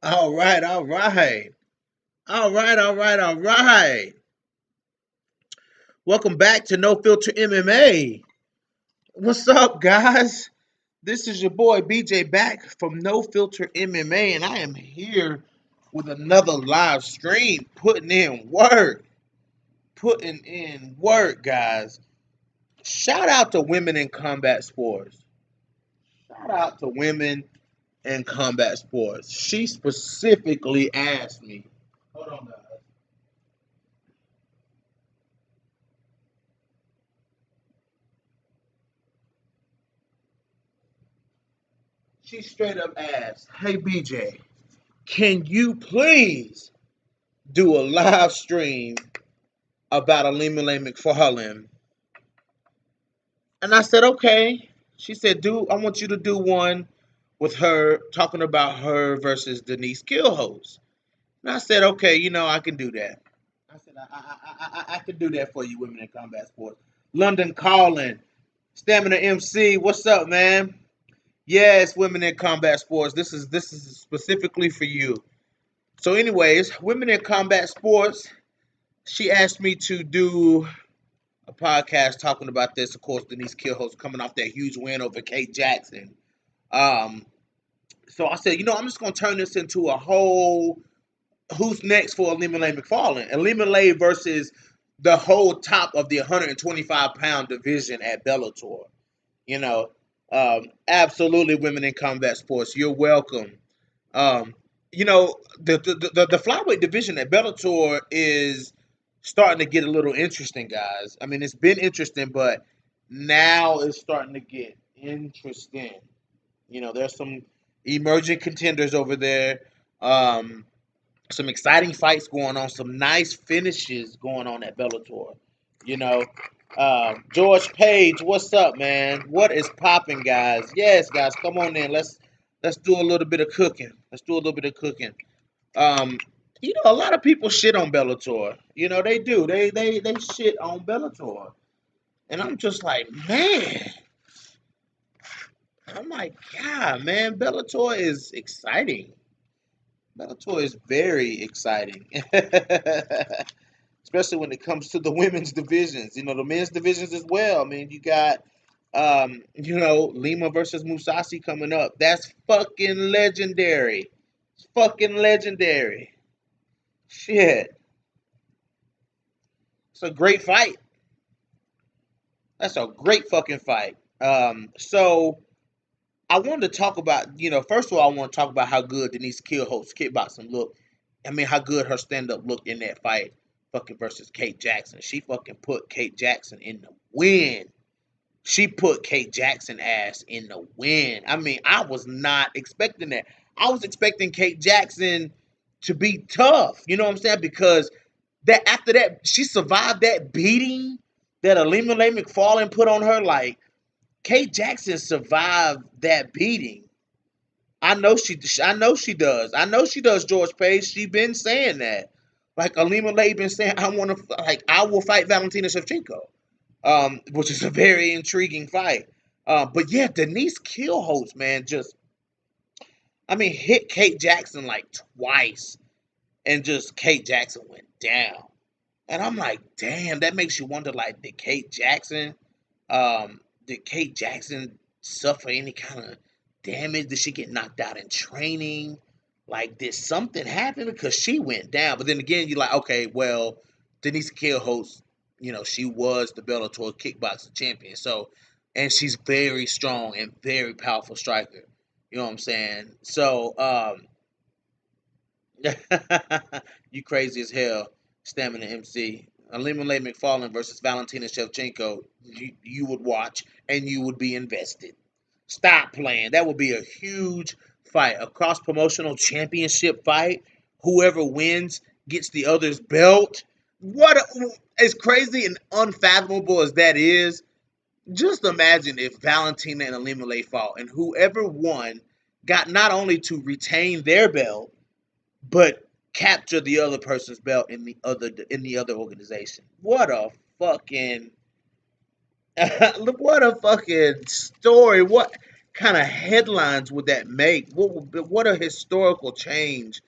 All right, all right. All right, all right, all right. Welcome back to No Filter MMA. What's up, guys? This is your boy BJ back from No Filter MMA, and I am here with another live stream, putting in work, guys. Shout out to women in combat sports. Shout out to women in combat sports. She specifically asked me. Hold on, guys. She straight up asked, "Hey BJ, can you please do a live stream about ILIMA-LEI?" And I said, "Okay." She said, "I want you to do one with her talking about her versus Denise Killhouse." And I said, "Okay, I can do that." I said, I can do that for you, women in combat sports. London Calling, Stamina MC, what's up, man? Yes, women in combat sports. This is specifically for you. So, anyways, women in combat sports. She asked me to do a podcast talking about this. Of course, Denise Killhouse coming off that huge win over Kate Jackson. Um, so I said, I'm just gonna turn this into a whole who's next for ILIMA-LEI McFarlane. ILIMA-LEI versus the whole top of the 125-pound division at Bellator. You know, absolutely, women in combat sports. You're welcome. Um, the flyweight division at Bellator is starting to get a little interesting, guys. I mean, it's been interesting, but now it's starting to get interesting. There's some emerging contenders over there. Um, some exciting fights going on, some nice finishes going on at Bellator. You know, George Page, what's up, man? What is popping, guys? Yes, guys, come on in. Let's do a little bit of cooking. Let's do a little bit of cooking. Um, a lot of people shit on Bellator. They do. They shit on Bellator, and I'm just like, man. I'm like, God, man, Bellator is exciting. Bellator is very exciting. Especially when it comes to the women's divisions. The men's divisions as well. I mean, you got Lima versus Musasi coming up. That's fucking legendary. It's fucking legendary. Shit. It's a great fight. That's a great fucking fight. So I wanted to talk about, first of all, I want to talk about how good Denise Killhope's kickboxing looked. I mean, how good her stand up looked in that fight, fucking versus Kate Jackson. She fucking put Kate Jackson in the win. She put Kate Jackson ass in the win. I mean, I was not expecting that. I was expecting Kate Jackson to be tough. You know what I'm saying? Because that after that, she survived that beating that ILIMA-LEI McFarlane put on her. Like, Kate Jackson survived that beating. I know she. I know she does. I know she does. George Page. She been saying that. Like ILIMA-LEI been saying, I want to. Like I will fight Valentina Shevchenko, which is a very intriguing fight. But yeah, Denise Killhouse, man, just I mean, hit Kate Jackson like twice, and just Kate Jackson went down. And I'm like, damn, that makes you wonder. Like, did Kate Jackson suffer any kind of damage? Did she get knocked out in training? Like, did something happen? Because she went down. But then again, you're like, okay, well, Denise Killhouse, she was the Bellator kickboxing champion. So, and she's very strong and very powerful striker. You know what I'm saying? So, you crazy as hell, Stamina MC. ILIMA-LEI McFarlane versus Valentina Shevchenko. You would watch and you would be invested. Stop playing. That would be a huge fight, a cross promotional championship fight. Whoever wins gets the other's belt. As crazy and unfathomable as that is, just imagine if Valentina and ILIMA-LEI fought, and whoever won got not only to retain their belt, but capture the other person's belt in the other organization. What a fucking what a fucking story. What kind of headlines would that make? What a historical change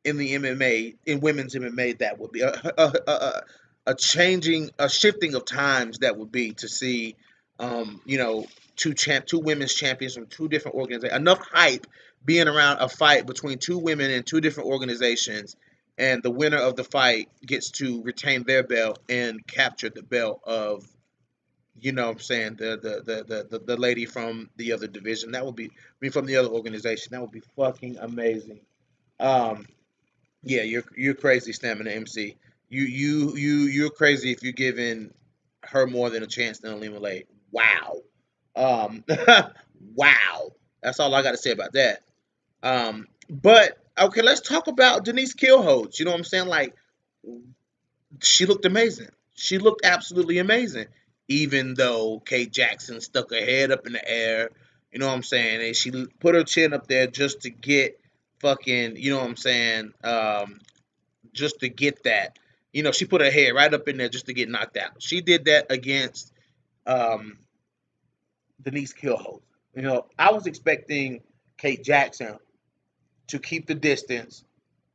in the MMA, in women's MMA, that would be a changing, a shifting of times that would be to see, you know, two women's champions from two different organizations. Enough hype being around a fight between two women in two different organizations, and the winner of the fight gets to retain their belt and capture the belt of, you know what I'm saying, the lady from the other division. That would be, I mean, from the other organization. That would be fucking amazing. Um, yeah, you're crazy, Stamina MC. You're crazy if you're giving her more than a chance than ILIMA-LEI. Wow. Um, wow. That's all I got to say about that. But okay, let's talk about Denise Killholz. You know what I'm saying? Like, she looked amazing. She looked absolutely amazing, even though Kate Jackson stuck her head up in the air. You know what I'm saying? And she put her chin up there just to get fucking. You know what I'm saying? Just to get that. You know, she put her head right up in there just to get knocked out. She did that against um, Denise Killholz. You know, I was expecting Kate Jackson to keep the distance,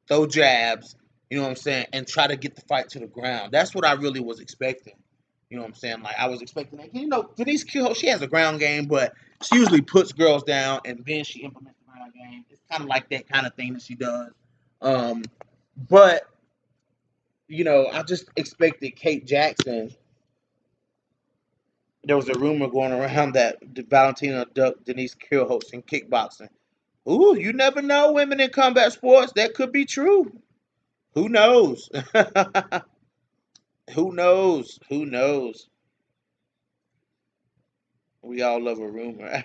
throw jabs, you know what I'm saying, and try to get the fight to the ground. That's what I really was expecting. You know what I'm saying? Like, I was expecting that. You know, Denise Killholz, she has a ground game, but she usually puts girls down and then she implements the ground game. It's kind of like that kind of thing that she does. Um, but you know, I just expected Kate Jackson. There was a rumor going around that Valentina ducked Denise Killholz in kickboxing. Ooh, you never know, women in combat sports. That could be true. Who knows? Who knows? Who knows? We all love a rumor.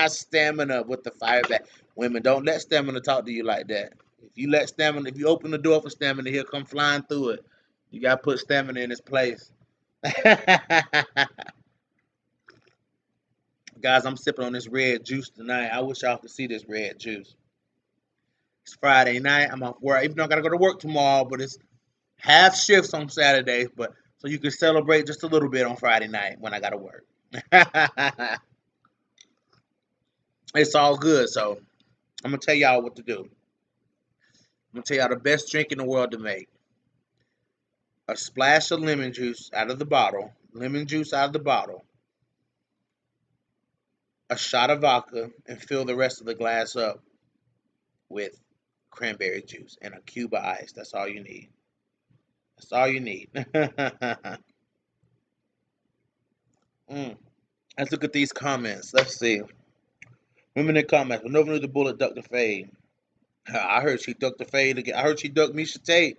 Stamina with the fire back. Women, don't let Stamina talk to you like that. If you open the door for Stamina, he'll come flying through it. You gotta put Stamina in his place. Guys, I'm sipping on this red juice tonight. I wish y'all could see this red juice. It's Friday night. I'm off work. Even though I gotta go to work tomorrow, but it's half shifts on Saturdays, but so you can celebrate just a little bit on Friday night when I gotta work. It's all good. So I'm gonna tell y'all what to do. I'm gonna tell y'all the best drink in the world to make. A splash of lemon juice out of the bottle. Lemon juice out of the bottle. A shot of vodka, and fill the rest of the glass up with cranberry juice and a cube of ice. That's all you need. That's all you need. Mm. Let's look at these comments. Let's see. Women in comments. When Nova knew the bullet ducked the fade. I heard she ducked the fade again. I heard she ducked Misha Tate.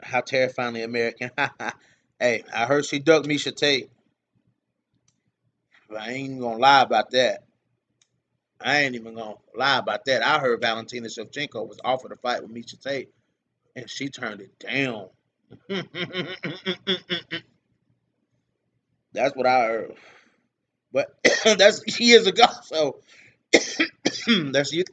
How terrifyingly American. Hey, I heard she ducked Misha Tate. But I ain't even gonna lie about that. I ain't even gonna lie about that. I heard Valentina Shevchenko was offered a fight with Misha Tate, and she turned it down. That's what I heard. But that's years ago. So that's years.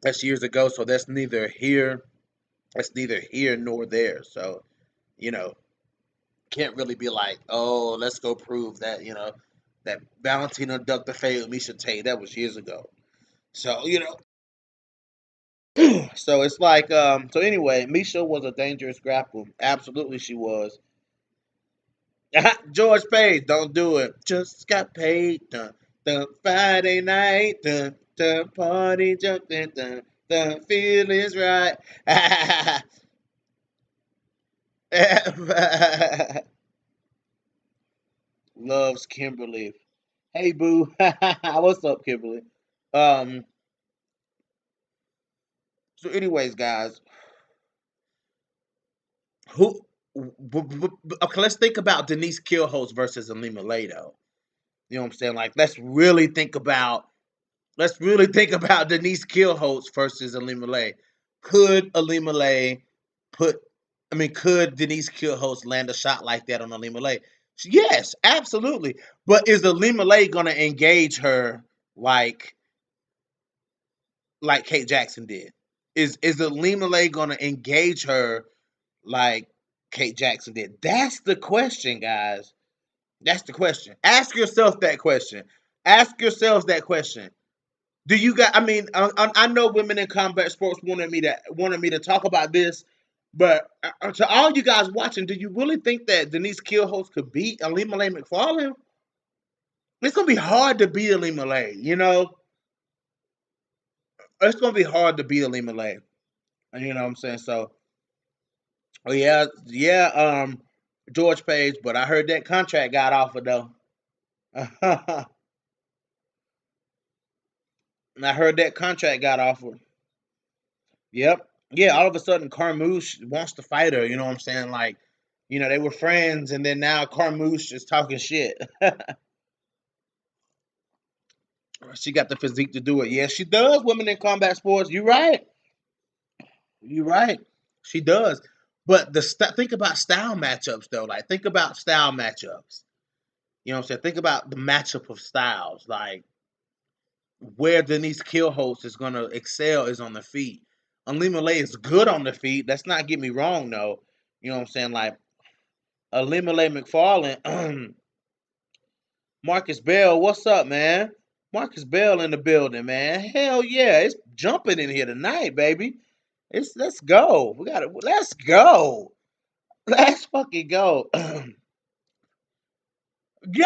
That's years ago. So that's neither here. That's neither here nor there. So you know, can't really be like, oh, let's go prove that that Valentina ducked the fade with Misha Tate. That was years ago. So so it's like so anyway, Misha was a dangerous grapple. Absolutely, she was. George Page, don't do it. Just got paid. Dun, dun, Friday night. Dun, dun, party jumping. Dun, dun, feelings right. Loves Kimberly. Hey, boo. What's up, Kimberly? Um. So, anyways, guys, who? Okay, let's think about Denise Killholz versus ILIMA-LEI, though. You know what I'm saying? Like, let's really think about Denise Killholz versus ILIMA-LEI. Could ILIMA-LEI put? I mean, could Denise Killholz land a shot like that on ILIMA-LEI? Yes, absolutely. But is ILIMA-LEI going to engage her like Kate Jackson did? Is ILIMA-LEI going to engage her like Kate Jackson did? That's the question, guys. That's the question. Ask yourself that question. Ask yourselves that question. Do you got? I mean, I know women in combat sports wanted me to talk about this, but to all you guys watching, do you really think that Denise Keelholz could beat ILIMA-LEI McFarlane? It's gonna be hard to beat ILIMA-LEI. You know, it's gonna be hard to beat ILIMA-LEI. You know what I'm saying? So, oh yeah, yeah. George Page, but I heard that contract got offered though. I heard that contract got offered. Yep. Yeah, all of a sudden Carmouche wants to fight her, you know what I'm saying? Like, they were friends and then now Carmouche is talking shit. She got the physique to do it. Yeah, she does, women in combat sports. You right. You right. She does. But think about style matchups though. Like think about style matchups. You know what I'm saying? Think about the matchup of styles. Like where Denise Keelholz is gonna excel is on the feet. ILIMA-LEI is good on the feet. Let's not get me wrong though. You know what I'm saying? Like ILIMA-LEI McFarlane, Marcus Bell, what's up, man? Marcus Bell in the building, man. Hell yeah, it's jumping in here tonight, baby. Let's go. Let's go. Let's fucking go. Yeah,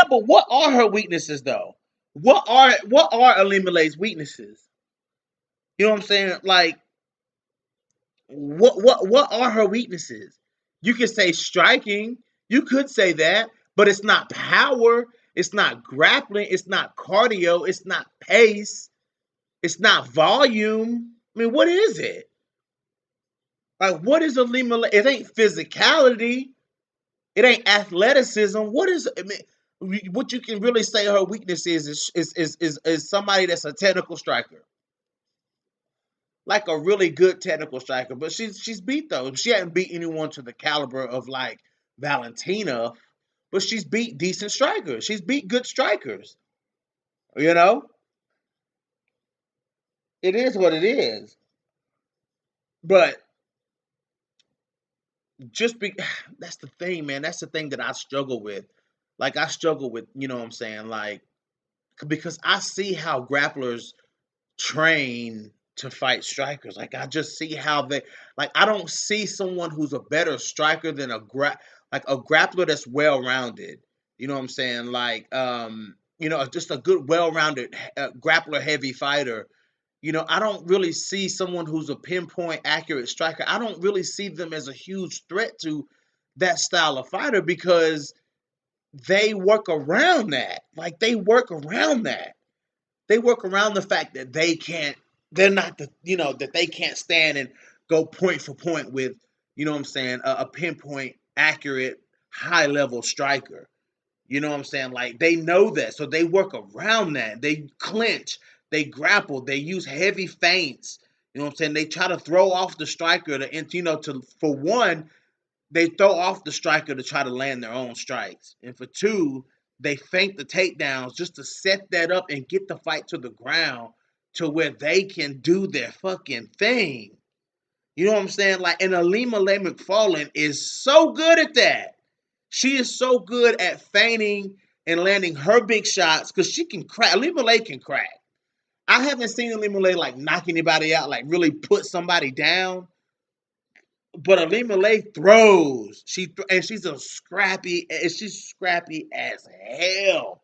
but what are her weaknesses though? What are ILIMA-LEI's weaknesses? You know what I'm saying? Like what are her weaknesses? You could say striking, you could say that, but it's not power, it's not grappling, it's not cardio, it's not pace, it's not volume. I mean, what is it? Like, what is ILIMA-LEI? It ain't physicality, it ain't athleticism. What is? I mean, what you can really say her weakness is somebody that's a technical striker, like a really good technical striker. But she's beat those. She hadn't beat anyone to the caliber of like Valentina, but she's beat decent strikers. She's beat good strikers. You know, it is what it is. But just be that's the thing, man. That's the thing that I struggle with. Like I struggle with, you know what I'm saying? Like because I see how grapplers train to fight strikers. Like I just see how they like I don't see someone who's a better striker than like a grappler that's well rounded. You know what I'm saying? Like just a good well rounded grappler heavy fighter. I don't really see someone who's a pinpoint accurate striker. I don't really see them as a huge threat to that style of fighter because they work around that. Like they work around that. They work around the fact that they're not that they can't stand and go point for point with, you know what I'm saying, a pinpoint accurate high level striker. You know what I'm saying? Like they know that. So they work around that. They clinch, they grapple, they use heavy feints. You know what I'm saying? They try to throw off the striker for one, they throw off the striker to try to land their own strikes. And for two, they feint the takedowns just to set that up and get the fight to the ground to where they can do their fucking thing. You know what I'm saying? Like, and ILIMA-LEI McFarlane is so good at that. She is so good at feigning and landing her big shots because she can crack. ILIMA-LEI can crack. I haven't seen ILIMA-LEI like knock anybody out, like really put somebody down. But ILIMA-LEI throws. She's scrappy as hell.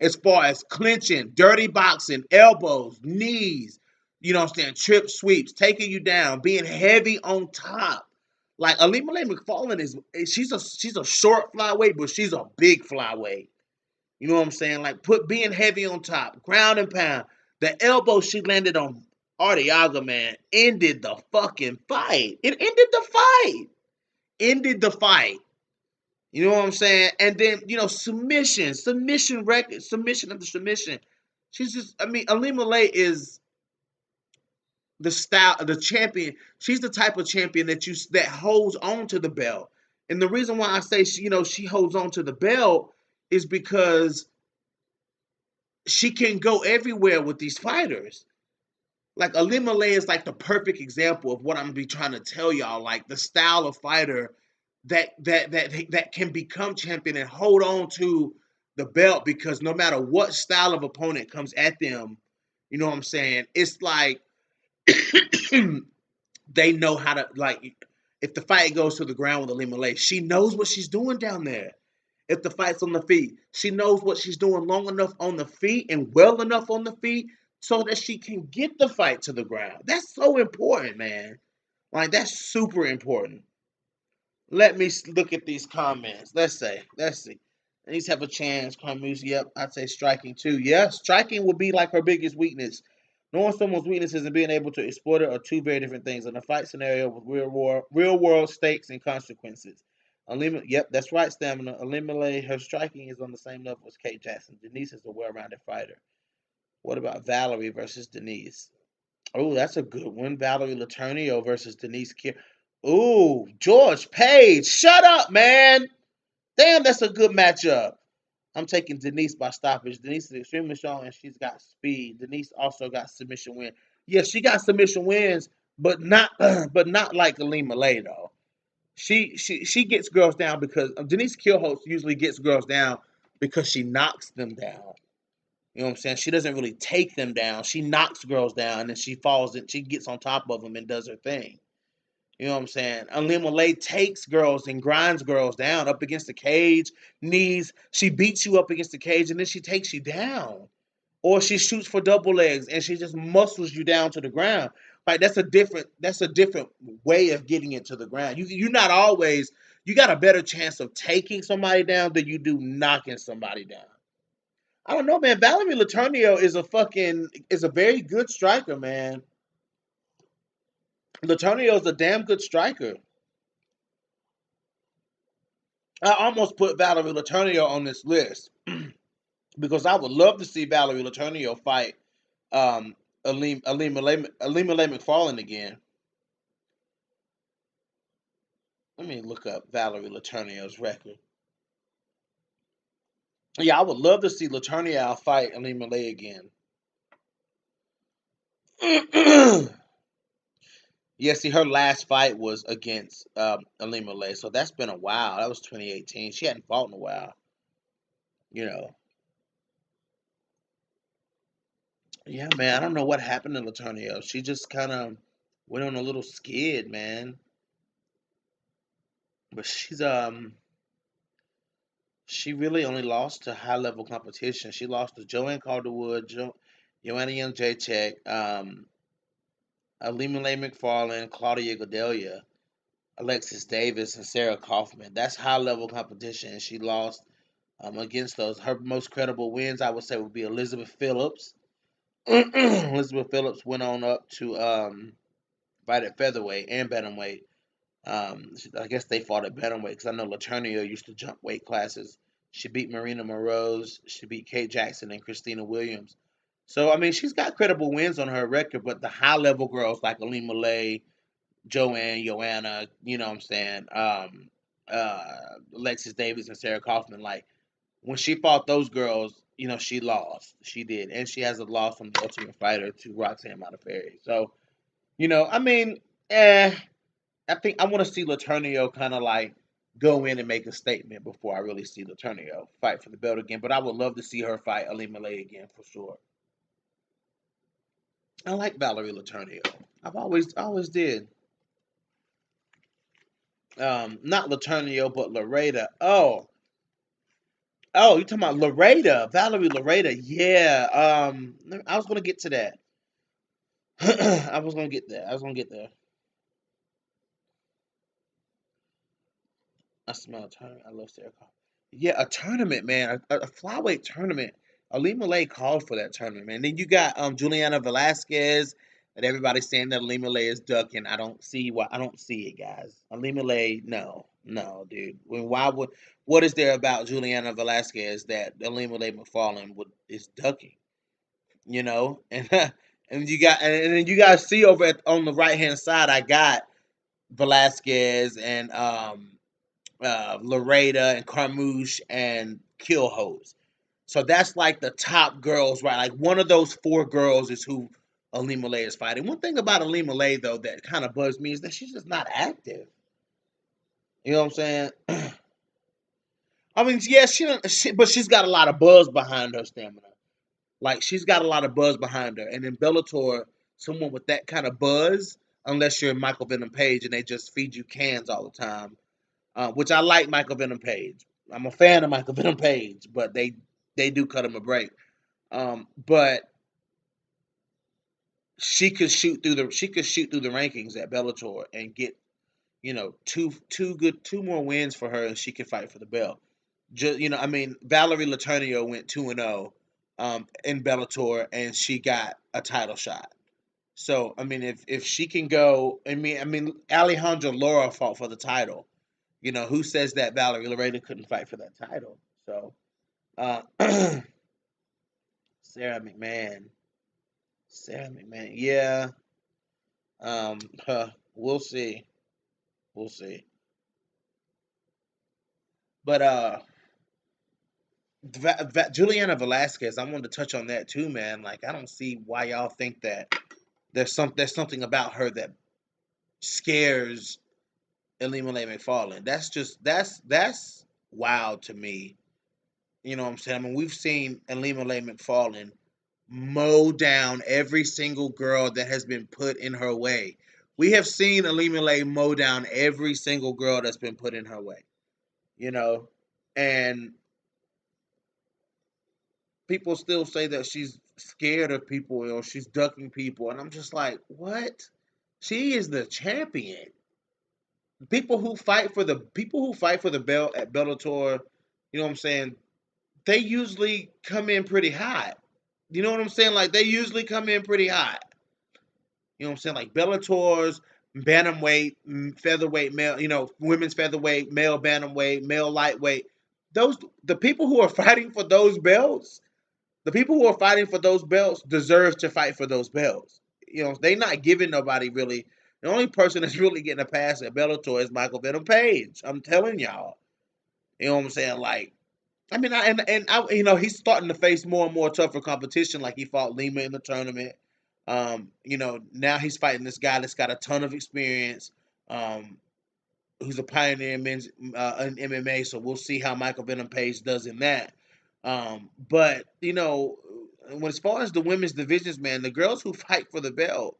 As far as clinching, dirty boxing, elbows, knees, you know what I'm saying, trip sweeps, taking you down, being heavy on top. Like ILIMA-LEI McFarlane she's a short flyweight, but she's a big flyweight. You know what I'm saying? Like being heavy on top, ground and pound. The elbow she landed on Arteaga, man, ended the fucking fight. It ended the fight. Ended the fight. You know what I'm saying? And then, submission record, submission after submission. ILIMA-LEI is the champion. She's the type of champion that holds on to the belt. And the reason why I say she holds on to the belt is because she can go everywhere with these fighters. Like ILIMA-LEI is like the perfect example of what I'm gonna be trying to tell y'all. Like the style of fighter that can become champion and hold on to the belt, because no matter what style of opponent comes at them, you know what I'm saying? It's like they know how to, like, if the fight goes to the ground with ILIMA-LEI, she knows what she's doing down there. If the fight's on the feet, she knows what she's doing long enough on the feet and well enough on the feet so that she can get the fight to the ground. That's so important, man. Like, that's super important. Let me look at these comments. Let's see. At least have a chance. Carmouche, yep, I'd say striking too. Yeah, striking would be like her biggest weakness. Knowing someone's weaknesses and being able to exploit it are two very different things in a fight scenario with real world stakes and consequences. Yep, that's right, Stamina. Eliminate her striking is on the same level as Kate Jackson. Denise is a well-rounded fighter. What about Valerie versus Denise? Oh, that's a good one. Valerie Letourneau versus Denise Kier. Ooh, George Page. Shut up, man. Damn, that's a good matchup. I'm taking Denise by stoppage. Denise is extremely strong and she's got speed. Denise also got submission wins. Yeah, she got submission wins, but not but not like ILIMA-LEI though. She gets girls down because Denise Killholtz usually gets girls down because she knocks them down. You know what I'm saying? She doesn't really take them down. She knocks girls down and she falls and she gets on top of them and does her thing. You know what I'm saying? ILIMA-LEI takes girls and grinds girls down up against the cage, knees. She beats you up against the cage and then she takes you down. Or she shoots for double legs and she just muscles you down to the ground. Like, that's a different way of getting it to the ground. You're not always, you got a better chance of taking somebody down than you do knocking somebody down. I don't know, man. Valerie Letourneau is a very good striker, man. Letourneau is a damn good striker. I almost put Valerie Letourneau on this list because I would love to see Valerie Letourneau fight ILIMA-LEI MACFARLANE again. Let me look up Valerie Letourneau's record. Yeah, I would love to see Letourneau fight ILIMA-LEI again. Yeah, see, her last fight was against ILIMA-LEI, so that's been a while. That was 2018. She hadn't fought in a while, you know. Yeah, man, I don't know what happened to Letourneau. She just kind of went on a little skid, man. But she really only lost to high level competition. She lost to Joanne Calderwood, Joanna Young Jacek, ILIMA-LEI MACFARLANE, Claudia Gadelia, Alexis Davis, and Sarah Kaufman. That's high level competition, and she lost against those. Her most credible wins, I would say, would be Elizabeth Phillips. Elizabeth Phillips went on up to fight at featherweight and bantamweight. I guess they fought at bantamweight because I know Letourneau used to jump weight classes. She beat Marina Moroz. She beat Kate Jackson and Christina Williams. So, I mean, she's got credible wins on her record, but the high level girls like ILIMA-LEI, Joanne, Joanna, you know what I'm saying, Alexis Davis and Sarah Kaufman, like, when she fought those girls, you know, she lost. She did. And she has a loss from the Ultimate Fighter to Roxanne Modafferi. So, you know, I mean, I think I want to see Letourneau kind of like go in and make a statement before I really see Letourneau fight for the belt again. But I would love to see her fight ILIMA-LEI again for sure. I like Valerie Letourneau. I always did. Not Letourneau, but Loretta. Oh, you talking about Loretta, Valerie Loretta? Yeah. I was gonna get to that. I was gonna get there. I was gonna get there. I smell a tournament. I love Sarah Call. Yeah, a tournament, man. A flyweight tournament. ILIMA-LEI called for that tournament, man. Then you got Juliana Velasquez, and everybody's saying that ILIMA-LEI is ducking. I don't see why. I don't see it, guys. ILIMA-LEI, no, no, dude. Why would? What is there about Juliana Velasquez that ILIMA-LEI McFarlane is ducking? You know, and and then you guys see over on the right hand side, I got Velasquez and Loretta and Carmouche and Killhose. So that's like the top girls, right? Like one of those four girls is who ILIMA-LEI is fighting. One thing about ILIMA-LEI though that kind of bugs me is that she's just not active. You know what I'm saying? I mean, yeah, but she's got a lot of buzz behind her stamina. Like she's got a lot of buzz behind her, and in Bellator, someone with that kind of buzz, unless you're Michael Venom Page and they just feed you cans all the time, which I like Michael Venom Page. I'm a fan of Michael Venom Page, but they do cut him a break. But she could shoot through the rankings at Bellator and get two more wins for her, and she could fight for the belt. Just I mean, Valerie Letourneau went 2-0 in Bellator, and she got a title shot. So I mean, if she can go, I mean, Alejandra Lara fought for the title. Who says that Valerie Lorena couldn't fight for that title? So uh, Sarah McMahon, Sarah McMahon, yeah. We'll see, we'll see. But Juliana Velasquez, I wanted to touch on that too, man. Like, I don't see why y'all think that there's something about her that scares Ilima-Lei McFarlane. That's wild to me. You know what I'm saying? I mean, we've seen Ilima-Lei McFarlane mow down every single girl that has been put in her way. We have seen Ilima-Lei mow down every single girl that's been put in her way. You know, and people still say that she's scared of people or she's ducking people, and I'm just like, what? She is the champion. People who fight for the belt at Bellator, you know what I'm saying? They usually come in pretty hot. You know what I'm saying? Like they usually come in pretty hot. You know what I'm saying? Like Bellator's bantamweight, featherweight, male, women's featherweight, male bantamweight, male lightweight. Those the people who are fighting for those belts the people who are fighting for those belts deserve to fight for those belts. They're not giving nobody really. The only person that's really getting a pass at Bellator is Michael Venom Page. I'm telling y'all. You know what I'm saying? Like, I mean, he's starting to face more and more tougher competition. Like he fought Lima in the tournament. Now he's fighting this guy that's got a ton of experience. Um, who's a pioneer in men's in MMA. So we'll see how Michael Venom Page does in that. But when as far as the women's divisions, man, the girls who fight for the belt,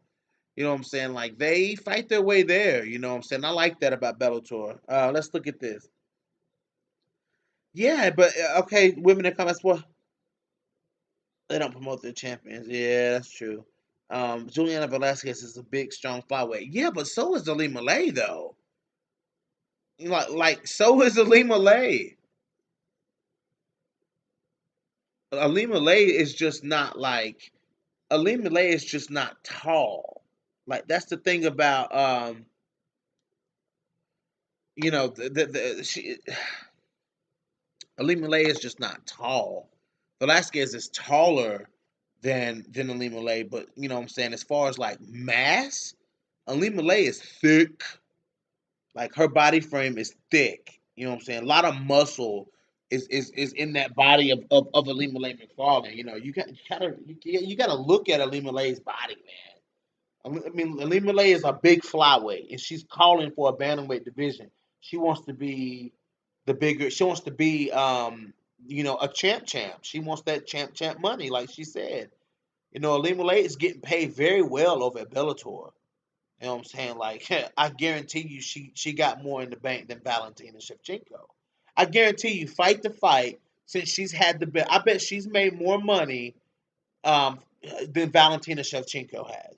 you know what I'm saying, like they fight their way there. You know what I'm saying. I like that about Bellator. Let's look at this. Yeah, but okay, women that come as well, they don't promote their champions. Yeah, that's true. Juliana Velasquez is a big, strong flyweight. Yeah, but so is Ilima-Lei though. Like so is Ilima-Lei. Ilima-Lei is just not like Ilima-Lei is just not tall. Like that's the thing about she Ilima-Lei is just not tall. Velasquez is taller than Ilima-Lei, but you know what I'm saying, as far as like mass, Ilima-Lei is thick. Like her body frame is thick. You know what I'm saying? A lot of muscle is in that body of Ilima-Lei McFarlane. You gotta look at Ilima-Lei's body, man. I mean, Ilima-Lei is a big flyweight, and she's calling for a bantamweight division. She wants to be the bigger. She wants to be, a champ. She wants that champ money, like she said. Ilima-Lei is getting paid very well over at Bellator. You know what I'm saying? Like, I guarantee you, she got more in the bank than Valentina Shevchenko. I guarantee you, fight to fight, since she's had the best, I bet she's made more money um, than Valentina Shevchenko has.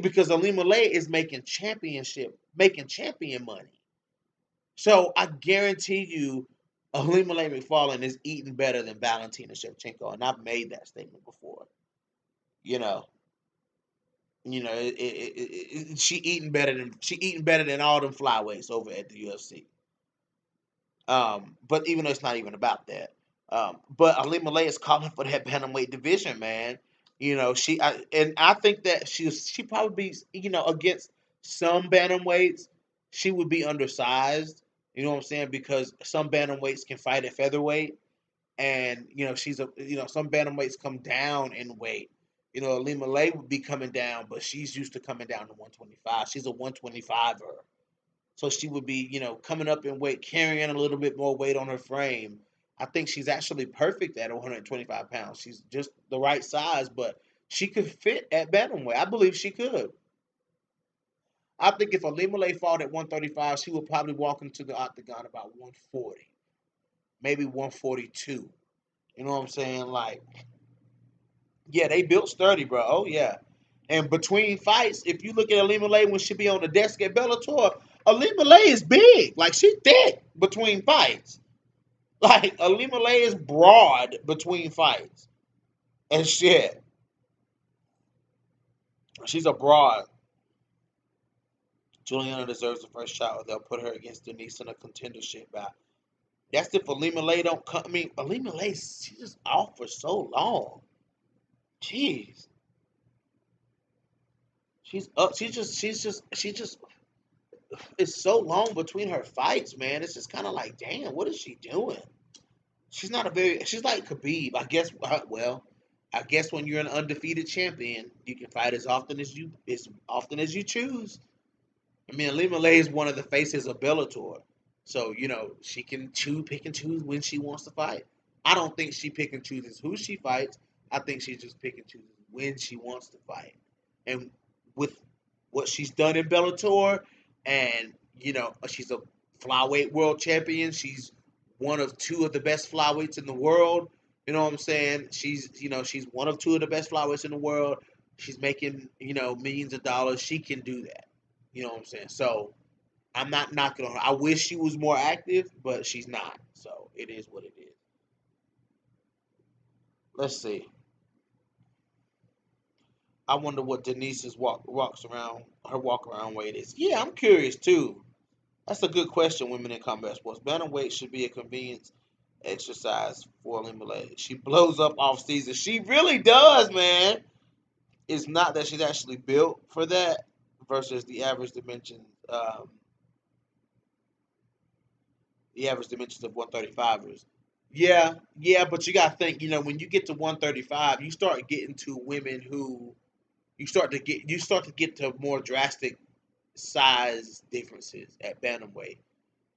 Because Ilima-Lei is making champion money. So I guarantee you, Ilima-Lei McFarlane is eating better than Valentina Shevchenko, and I've made that statement before. You know, she eating better than all them flyweights over at the UFC. But even though it's not even about that, but Ilima-Lei is calling for that bantamweight division, man. I think that she probably be, against some bantamweights, she would be undersized. You know what I'm saying? Because some bantamweights can fight at featherweight, and some bantamweights come down in weight. Ilima-Lei would be coming down, but she's used to coming down to 125. She's a 125er. So she would be, coming up in weight, carrying a little bit more weight on her frame. I think she's actually perfect at 125 pounds. She's just the right size, but she could fit at bantamweight. I believe she could. I think if ILIMA-LEI fought at 135, she would probably walk into the octagon about 140, maybe 142. You know what I'm saying? Like, yeah, they built sturdy, bro. Oh yeah. And between fights, if you look at ILIMA-LEI when she be on the desk at Bellator, ILIMA-LEI is big. Like, she thick between fights. Like, ILIMA-LEI is broad between fights. And shit. She's a broad. Juliana deserves the first shot, or they'll put her against Denise in a contendership bout. That's if ILIMA-LEI don't come. I mean, ILIMA-LEI, she's just off for so long. Jeez. She's up. She's just it's so long between her fights, man. It's just kind of like, damn, what is she doing? She's like Khabib. I guess, well, I guess when you're an undefeated champion, you can fight as often as you choose. I mean, ILIMA-LEI is one of the faces of Bellator. So, she can pick and choose when she wants to fight. I don't think she pick and chooses who she fights. I think she just pick and chooses when she wants to fight. And with what she's done in Bellator, and, she's a flyweight world champion. She's one of two of the best flyweights in the world. You know what I'm saying? She's one of two of the best flyweights in the world. She's making, millions of dollars. She can do that. You know what I'm saying? So I'm not knocking on her. I wish she was more active, but she's not. So it is what it is. Let's see. I wonder what Denise's walk around weight is. Yeah, I'm curious too. That's a good question. Women in combat sports, bantamweight should be a convenience exercise for ILIMA-LEI. She blows up off season. She really does, man. It's not that she's actually built for that versus the average dimensions of 135ers. Yeah, yeah, but you gotta think, when you get to 135, you start getting to women who you start to get to more drastic size differences at bantamweight.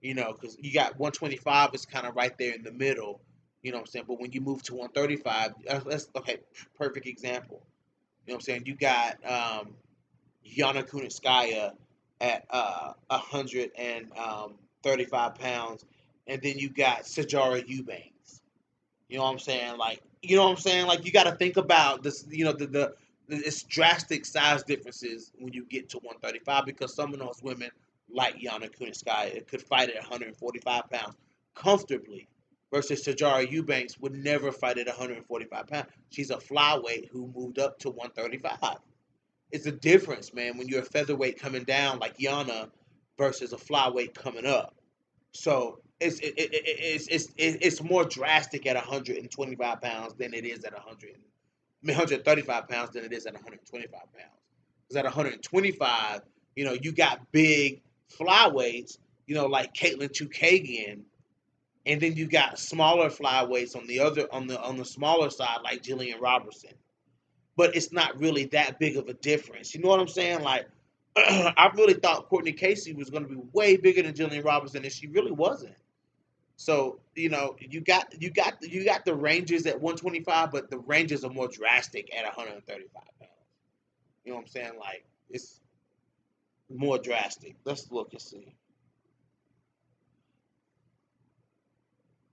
Because you got 125 is kind of right there in the middle. You know what I'm saying? But when you move to 135, that's okay. Perfect example. You know what I'm saying? You got Yana Kunitskaya at 135 pounds, and then you got Sajara Eubanks. You know what I'm saying? Like, Like, you got to think about this. It's drastic size differences when you get to 135, because some of those women, like Yana Kunitskaya, could fight at 145 pounds comfortably, versus Sajara Eubanks would never fight at 145 pounds. She's a flyweight who moved up to 135. It's a difference, man, when you're a featherweight coming down like Yana versus a flyweight coming up. So it's more drastic at 125 pounds than it is at 135 pounds than it is at 125 pounds. Because at 125, you got big flyweights, like Caitlin Chukagian, and then you got smaller flyweights on the smaller side, like Jillian Robertson. But it's not really that big of a difference. You know what I'm saying? Like, I really thought Courtney Casey was going to be way bigger than Jillian Robinson, and she really wasn't. So, you got the ranges at 125, but the ranges are more drastic at 135 pounds. You know what I'm saying? Like, it's more drastic. Let's look and see.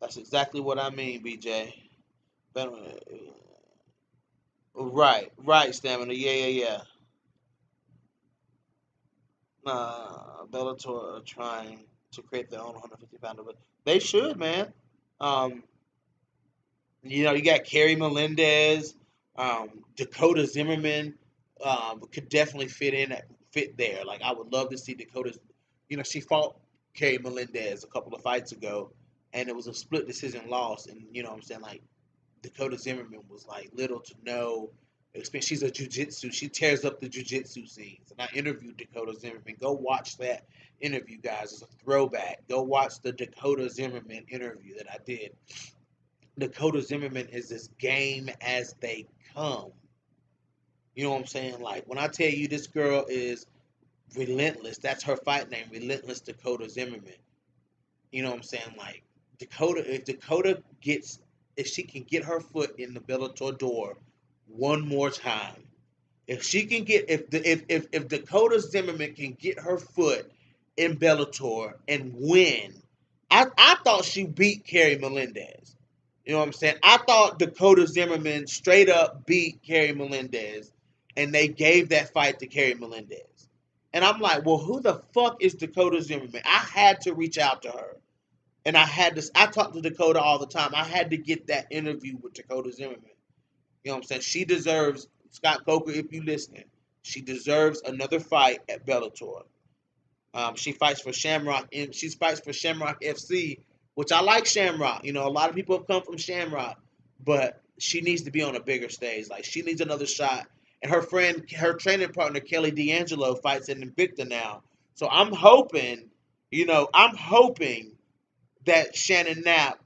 That's exactly what I mean, BJ. Right, stamina. Yeah, yeah, yeah. Bellator are trying to create their own 150-pounder, but they should, man. Um, you got Kerry Melendez, Dakota Zimmerman, could definitely fit there. Like, I would love to see Dakota. She fought Kerry Melendez a couple of fights ago, and it was a split decision loss. And what I'm saying, like, Dakota Zimmerman was like little to no experience. She's a jujitsu. She tears up the jujitsu scenes. And I interviewed Dakota Zimmerman. Go watch that interview, guys. It's a throwback. Go watch the Dakota Zimmerman interview that I did. Dakota Zimmerman is as game as they come. You know what I'm saying? Like, when I tell you this girl is Relentless. That's her fight name, Relentless Dakota Zimmerman. You know what I'm saying? Like Dakota, if she can get her foot in the Bellator door one more time, if she can get, if Dakota Zimmerman can get her foot in Bellator and win, I thought she beat Carrie Melendez. You know what I'm saying? I thought Dakota Zimmerman straight up beat Carrie Melendez, and they gave that fight to Carrie Melendez. And I'm like, well, who the fuck is Dakota Zimmerman? I had to reach out to her. And I had this. I talk to Dakota all the time. I had to get that interview with Dakota Zimmerman. You know what I'm saying? She deserves, Scott Coker, if you listening, she deserves another fight at Bellator. She fights for Shamrock. She fights for Shamrock FC, which I like Shamrock. You know, a lot of people have come from Shamrock, but she needs to be on a bigger stage. Like she needs another shot. And her friend, her training partner Kelly D'Angelo fights in Invicta now. So I'm hoping that Shannon Knapp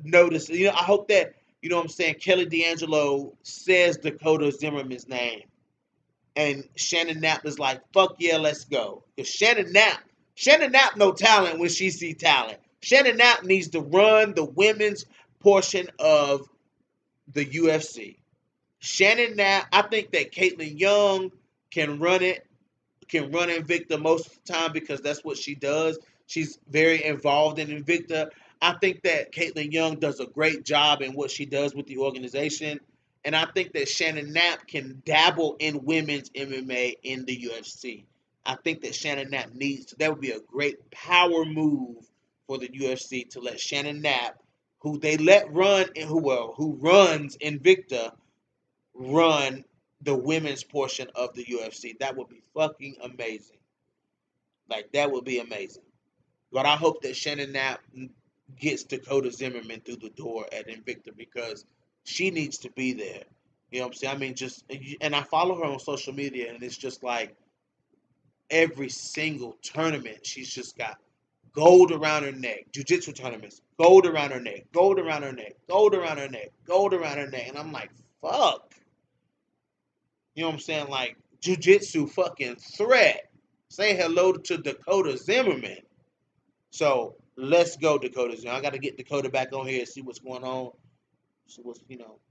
notices. You know, I hope that, you know what I'm saying, Kelly D'Angelo says Dakota Zimmerman's name. And Shannon Knapp is like, fuck yeah, let's go. Because Shannon Knapp no talent when she see talent. Shannon Knapp needs to run the women's portion of the UFC. Shannon Knapp, I think that Caitlin Young can run it, can run Invicta most of the time because that's what she does. She's very involved in Invicta. I think that Caitlin Young does a great job in what she does with the organization. And I think that Shannon Knapp can dabble in women's MMA in the UFC. I think that Shannon Knapp needs to, that would be a great power move for the UFC to let Shannon Knapp, who they let run and who runs Invicta, run the women's portion of the UFC. That would be fucking amazing. Like that would be amazing. But I hope that Shannon Knapp gets Dakota Zimmerman through the door at Invicta because she needs to be there. You know what I'm saying? I mean, and I follow her on social media, and it's just like every single tournament, she's just got gold around her neck. Jiu-jitsu tournaments, gold around her neck, gold around her neck, gold around her neck, gold around her neck. And I'm like, fuck. You know what I'm saying? Like, jiu-jitsu fucking threat. Say hello to Dakota Zimmerman. So let's go, Dakota Zimmerman. I got to get Dakota back on here and see what's going on. See what's,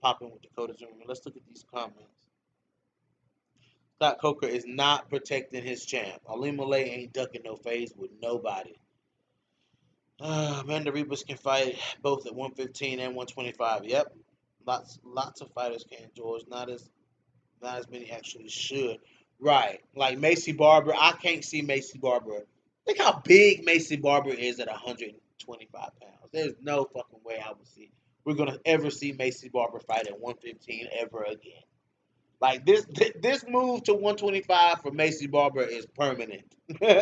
popping with Dakota Zimmerman. Let's look at these comments. Scott Coker is not protecting his champ. ILIMA-LEI ain't ducking no phase with nobody. Amanda Ribas can fight both at 115 and 125. Yep. Lots of fighters can, George. Not as many actually should. Right. Like Macy Barber. I can't see Macy Barber. Think how big Macy Barber is at 125 pounds. There's no fucking way we're gonna ever see Macy Barber fight at 115 ever again. Like this move to 125 for Macy Barber is permanent. I'm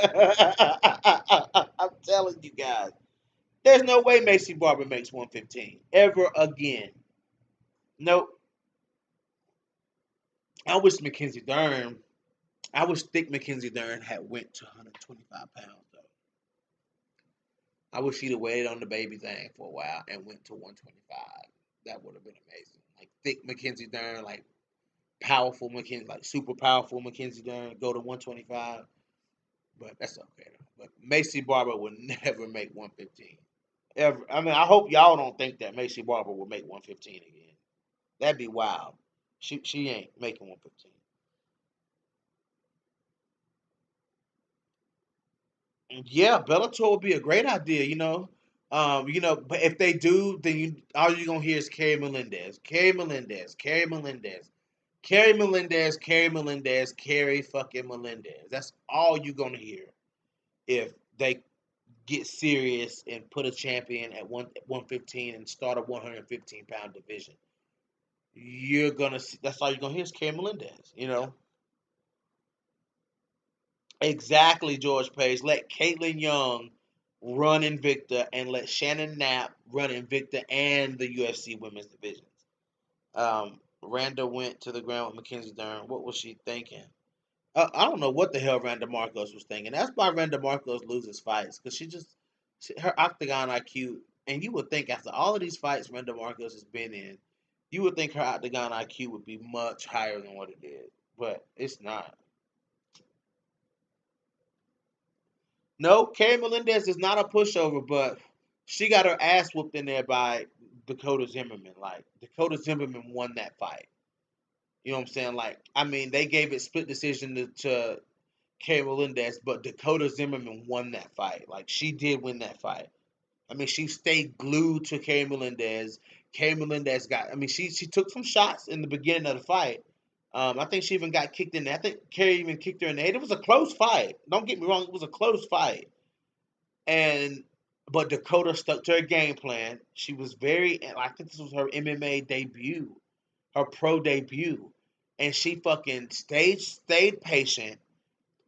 telling you guys. There's no way Macy Barber makes 115 ever again. Nope. I wish thick Mackenzie Dern had went to 125 pounds though. I wish she'd have waited on the baby thing for a while and went to 125. That would have been amazing. Like thick Mackenzie Dern, like powerful Mackenzie, like super powerful Mackenzie Dern, go to 125. But that's okay. But Macy Barber would never make 115. Ever. I mean, I hope y'all don't think that Macy Barber will make 115 again. That'd be wild. She ain't making 115. Yeah, Bellator would be a great idea, but if they do, then all you're gonna hear is Carrie Melendez, Carrie Melendez, Carrie Melendez, Carrie Melendez, Carrie Melendez, Carrie fucking Melendez. That's all you're gonna hear if they get serious and put a champion at 115 and start a 115-pound division. You're gonna see. That's all you're gonna hear is Carrie Melendez. Exactly, George Page. Let Caitlin Young run Invicta and let Shannon Knapp run Invicta and the UFC women's divisions. Randa went to the ground with Mackenzie Dern. What was she thinking? I don't know what the hell Randa Marcos was thinking. That's why Randa Marcos loses fights because her octagon IQ. And you would think after all of these fights Randa Marcos has been in, you would think her octagon IQ would be much higher than what it is, but it's not. No, Carrie Melendez is not a pushover, but she got her ass whooped in there by Dakota Zimmerman. Like Dakota Zimmerman won that fight. You know what I'm saying? Like, I mean, they gave it split decision to Carrie Melendez, but Dakota Zimmerman won that fight. Like, she did win that fight. I mean, she stayed glued to Carrie Melendez. Carrie Melendez got. I mean, she took some shots in the beginning of the fight. I think she even got kicked in there. I think Carrie even kicked her in the head. It was a close fight. Don't get me wrong. It was a close fight. And but Dakota stuck to her game plan. She was very. I think this was her MMA debut, her pro debut, and she fucking stayed patient.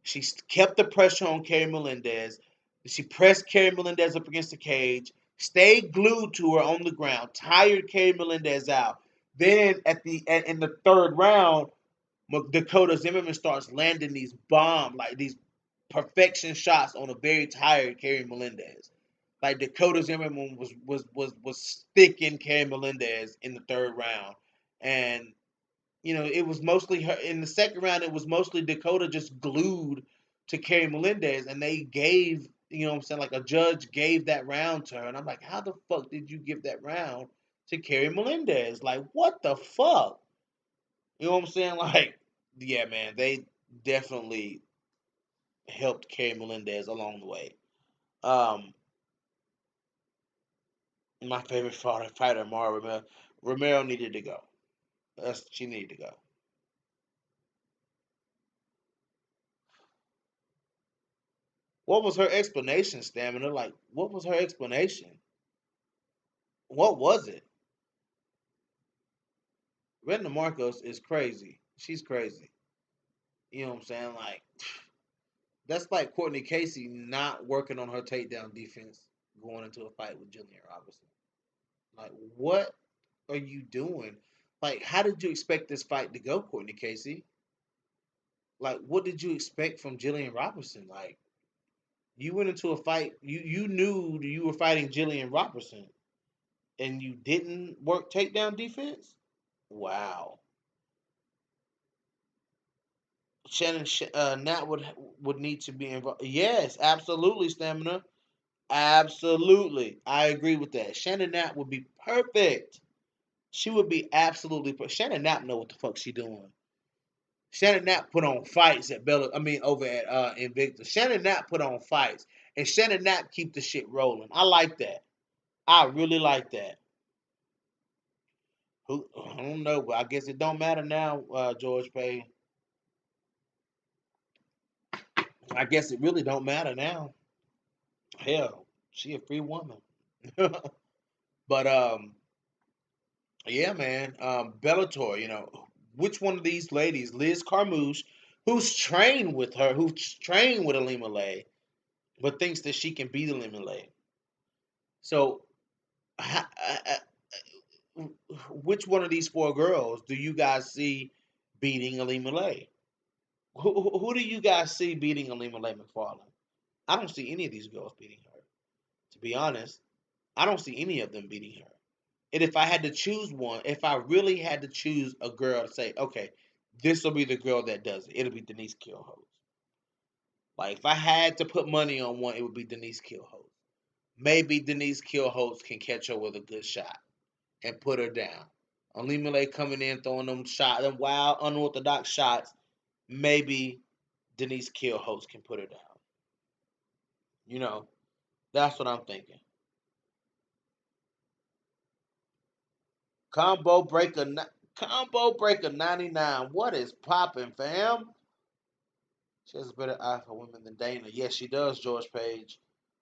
She kept the pressure on Carrie Melendez. She pressed Carrie Melendez up against the cage, stayed glued to her on the ground, tired Carrie Melendez out. Then in the third round, Dakota Zimmerman starts landing these bombs, like these perfection shots on a very tired Carrie Melendez. Like Dakota Zimmerman was sticking Carrie Melendez in the third round, and it was mostly her in the second round. It was mostly Dakota just glued to Carrie Melendez, and they gave, what I'm saying, like a judge gave that round to her, and I'm like, how the fuck did you give that round to Carrie Melendez? Like, what the fuck? You know what I'm saying? Like, yeah, man, they definitely helped Carrie Melendez along the way. Um, my favorite fighter, Mara Romero. Romero needed to go. She needed to go. What was her explanation, Stamina? Like, what was her explanation? What was it? Brenda Marcos is crazy. She's crazy. You know what I'm saying? Like, that's like Courtney Casey not working on her takedown defense going into a fight with Jillian Robinson. Like, what are you doing? Like, how did you expect this fight to go, Courtney Casey? Like, what did you expect from Jillian Robinson? Like, you went into a fight, you knew you were fighting Jillian Robertson, and you didn't work takedown defense. Wow. Shannon Nat would need to be involved. Yes, absolutely, Stamina. Absolutely, I agree with that. Shannon Knapp would be perfect. She would be absolutely perfect. Shannon Knapp know what the fuck she doing. Shannon Knapp put on fights at Bella. I mean, over at Invictus. Shannon Knapp put on fights, and Shannon Knapp keep the shit rolling. I like that. I really like that. Who I don't know, but I guess it don't matter now, George Payne. I guess it really don't matter now. Hell, she a free woman. But yeah, man. Bellator. Which one of these ladies, Liz Carmouche, who's trained with her, who's trained with ILIMA-LEI, but thinks that she can beat ILIMA-LEI. So, which one of these four girls do you guys see beating ILIMA-LEI? Who do you guys see beating ILIMA-LEI McFarlane? I don't see any of these girls beating her. To be honest, I don't see any of them beating her. And if I had to choose one, if I really had to choose a girl to say, okay, this will be the girl that does it, it'll be Denise Killholz. Like if I had to put money on one, it would be Denise Killholz. Maybe Denise Killholz can catch her with a good shot and put her down. Alimale coming in throwing them wild unorthodox shots. Maybe Denise Killholz can put her down. You know, that's what I'm thinking. Combo breaker, combo breaker 99. What is popping, fam? She has a better eye for women than Dana. Yes, she does, George Page.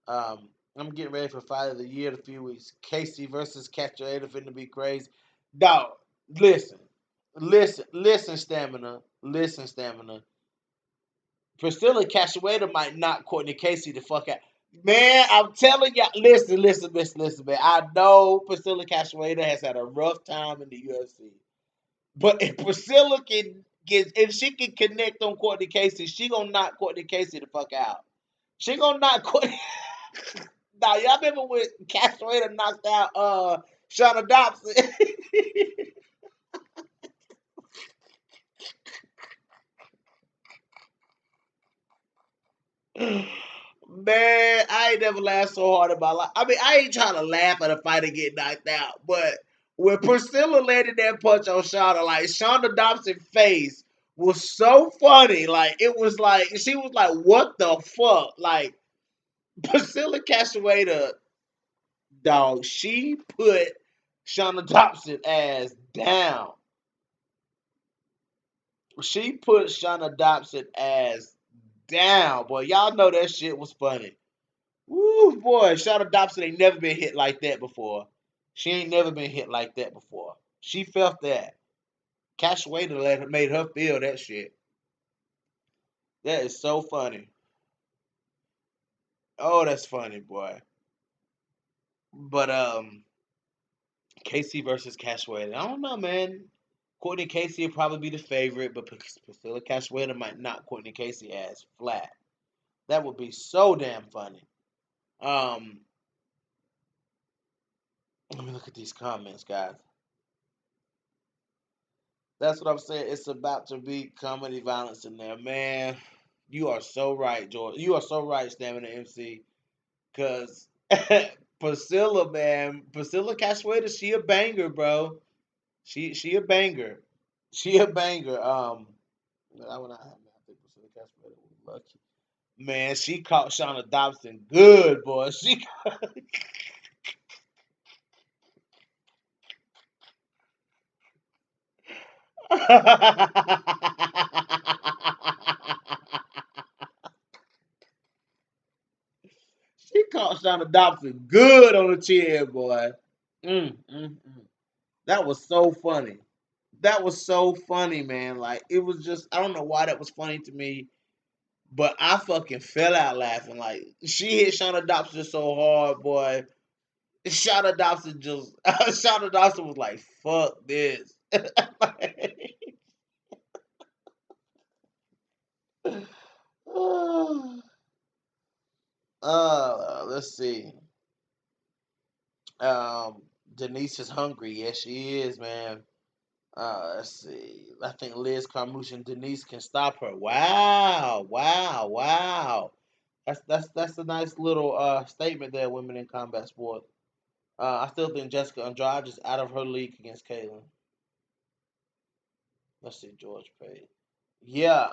I'm getting ready for Fight of the Year in a few weeks. Casey versus Catrina finna be crazy. Dog, listen. Listen, Stamina. Listen, Stamina. Priscilla Cachueta might knock Courtney Casey the fuck out. Man, I'm telling y'all, listen, man. I know Priscilla Cachueta has had a rough time in the UFC. But if Priscilla if she can connect on Courtney Casey, she gonna knock Courtney Casey the fuck out. She gonna knock Courtney. Now y'all remember when Castrata knocked out Shauna Dobson? Man, I ain't never laughed so hard in my life. I mean, I ain't trying to laugh at a fighter get knocked out, but when Priscilla landed that punch on Shauna, like Shauna Dobson's face was so funny. Like it was like she was like, "What the fuck?" Like Priscilla Castawader, dog. She put Shauna Dobson ass down. She put Shauna Dobson ass down, boy. Y'all know that shit was funny. Woo, boy, Shauna Dobson ain't never been hit like that before. She ain't never been hit like that before. She felt that. Cash Wader made her feel that shit. That is so funny. Oh, that's funny, boy. But Casey versus Cash Wader. I don't know, man. Courtney Casey would probably be the favorite, but Priscilla Cash Wader might knock Courtney Casey ass flat. That would be so damn funny. Um, Let me look at these comments, guys. That's what I'm saying. It's about to be comedy violence in there, man. You are so right, George. You are so right, Stamina MC. Cause Priscilla, man, Priscilla Castueda, she a banger, bro. She a banger. She a banger. I would not have. I think Priscilla Castueda was lucky. Man, she caught Shauna Dobson good, boy. She. She caught Shauna Dobson good on the chin, boy. That was so funny. That was so funny, man. Like it was just I don't know why that was funny to me, but I fucking fell out laughing. Like she hit Shauna Dobson so hard, boy. Shauna Dobson just Shauna Dobson was like, "Fuck this." Let's see. Um, Denise is hungry. Yes, she is, man. Let's see. I think Liz Carmouche and Denise can stop her. Wow, wow, wow. That's a nice little statement there, women in combat sport. I still think Jessica Andrade is out of her league against Caitlyn. Let's see, George Page. Yeah,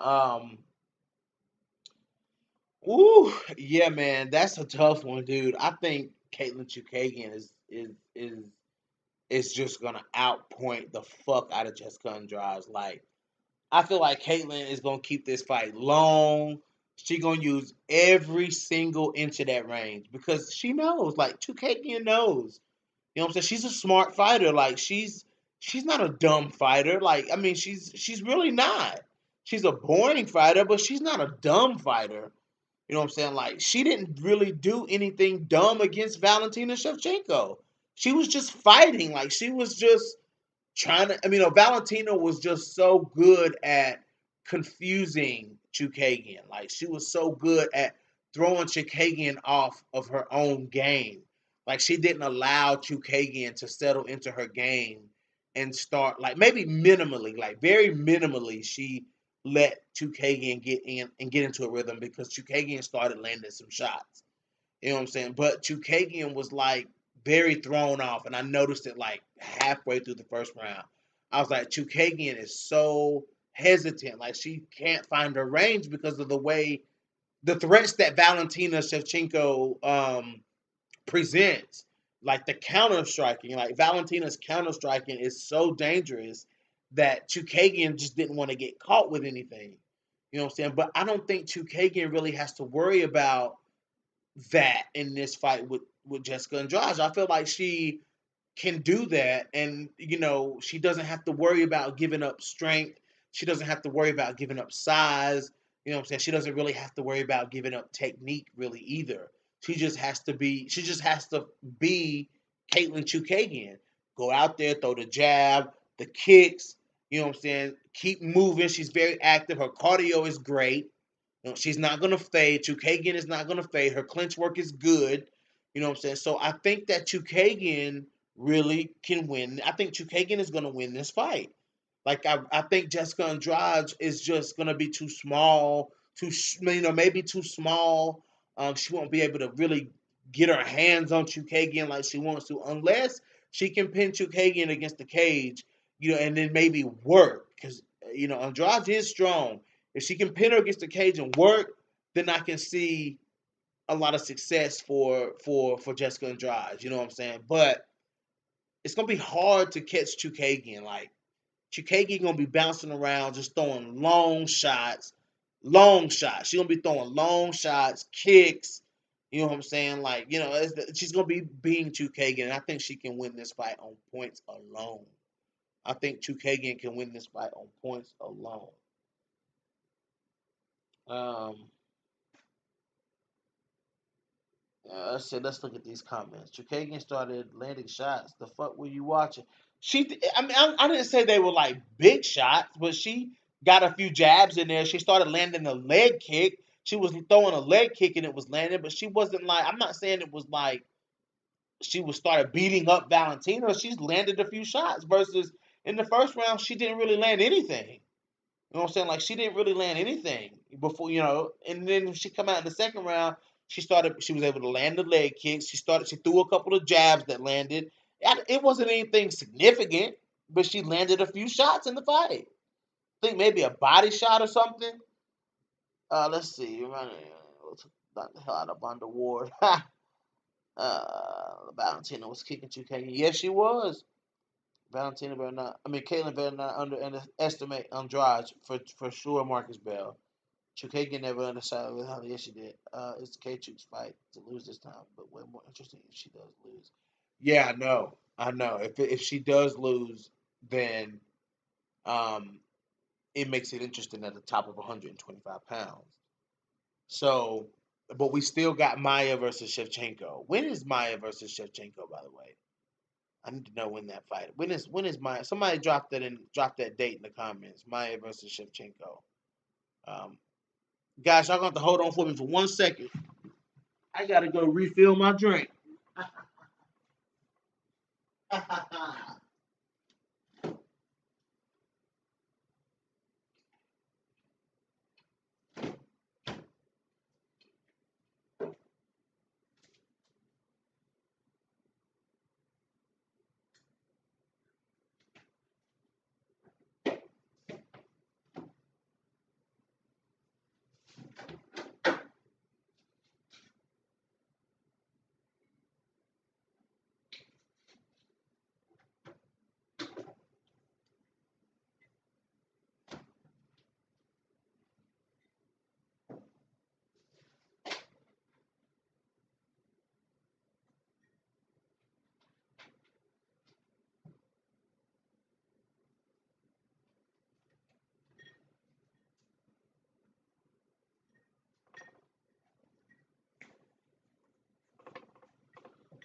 yeah, man, that's a tough one, dude. I think Caitlyn Chukagian is just gonna outpoint the fuck out of Jessica Andrade. Like I feel like Caitlyn is gonna keep this fight long. She gonna use every single inch of that range because she knows, like Chukagian knows. You know what I'm saying? She's a smart fighter. Like she's not a dumb fighter. Like I mean, she's really not. She's a boring fighter, but she's not a dumb fighter. You know what I'm saying? Like she didn't really do anything dumb against Valentina Shevchenko. She was just fighting. Like she was just trying to. I mean, Valentina was just so good at confusing Chukagian. Like she was so good at throwing Chukagian off of her own game. Like she didn't allow Chukagian to settle into her game and start like maybe minimally, like very minimally, she let Chukagian get in and get into a rhythm because Chukagian started landing some shots. You know what I'm saying? But Chukagian was like very thrown off, and I noticed it like halfway through the first round. I was like, Chukagian is so hesitant, like she can't find her range because of the way the threats that Valentina Shevchenko presents, like the counter striking, like Valentina's counter striking is so dangerous that Chukagian just didn't want to get caught with anything. You know what I'm saying? But I don't think Chukagian really has to worry about that in this fight with Jessica Andrade. I feel like she can do that, and she doesn't have to worry about giving up strength. She doesn't have to worry about giving up size. You know what I'm saying? She doesn't really have to worry about giving up technique really either. She just has to be. She just has to be Caitlyn Chukagian. Go out there, throw the jab, the kicks. You know what I'm saying? Keep moving. She's very active. Her cardio is great. She's not going to fade. Chukagian is not going to fade. Her clinch work is good. You know what I'm saying? So I think that Chukagian really can win. I think Chukagian is going to win this fight. Like I think Jessica Andrade is just going to be too small, maybe too small She won't be able to really get her hands on Chukagian like she wants to, unless she can pin Chukagian against the cage, and then maybe work. Because, Andrade is strong. If she can pin her against the cage and work, then I can see a lot of success for Jessica Andrade. You know what I'm saying? But it's gonna be hard to catch Chukagian. Like, Chukagian gonna be bouncing around, just throwing long shots, long shots. She's gonna be throwing long shots, kicks. You know what I'm saying? Like, she's gonna be being Chukagian, and I think she can win this fight on points alone. I think Chukagian can win this fight on points alone. Um, let's look at these comments. Chukagian started landing shots. The fuck were you watching? I didn't say they were like big shots, but she got a few jabs in there. She started landing a leg kick. She was throwing a leg kick and it was landing, but she wasn't like, I'm not saying it was like she was started beating up Valentina. She's landed a few shots versus in the first round, she didn't really land anything. You know what I'm saying? Like, she didn't really land anything before, and then she come out in the second round, she was able to land the leg kicks. She threw a couple of jabs that landed. It wasn't anything significant, but she landed a few shots in the fight. I think maybe a body shot or something. Let's see. Knock the hell out of Bonda Ward. Valentina was kicking 2K. Yes, she was. Caitlin better not underestimate Andrade for sure, Marcus Bell. Chukagian never undershot with how yes she did. It's K-Chuk's fight to lose this time, but way more interesting if she does lose. Yeah, I know. I know. If she does lose, then um, it makes it interesting at the top of 125 pounds. So, but we still got Maya versus Shevchenko. When is Maya versus Shevchenko, by the way? I need to know when that fight. When is Maya? Somebody drop that date in the comments. Maya versus Shevchenko. Um, Guys, y'all gonna have to hold on for me for 1 second. I gotta go refill my drink.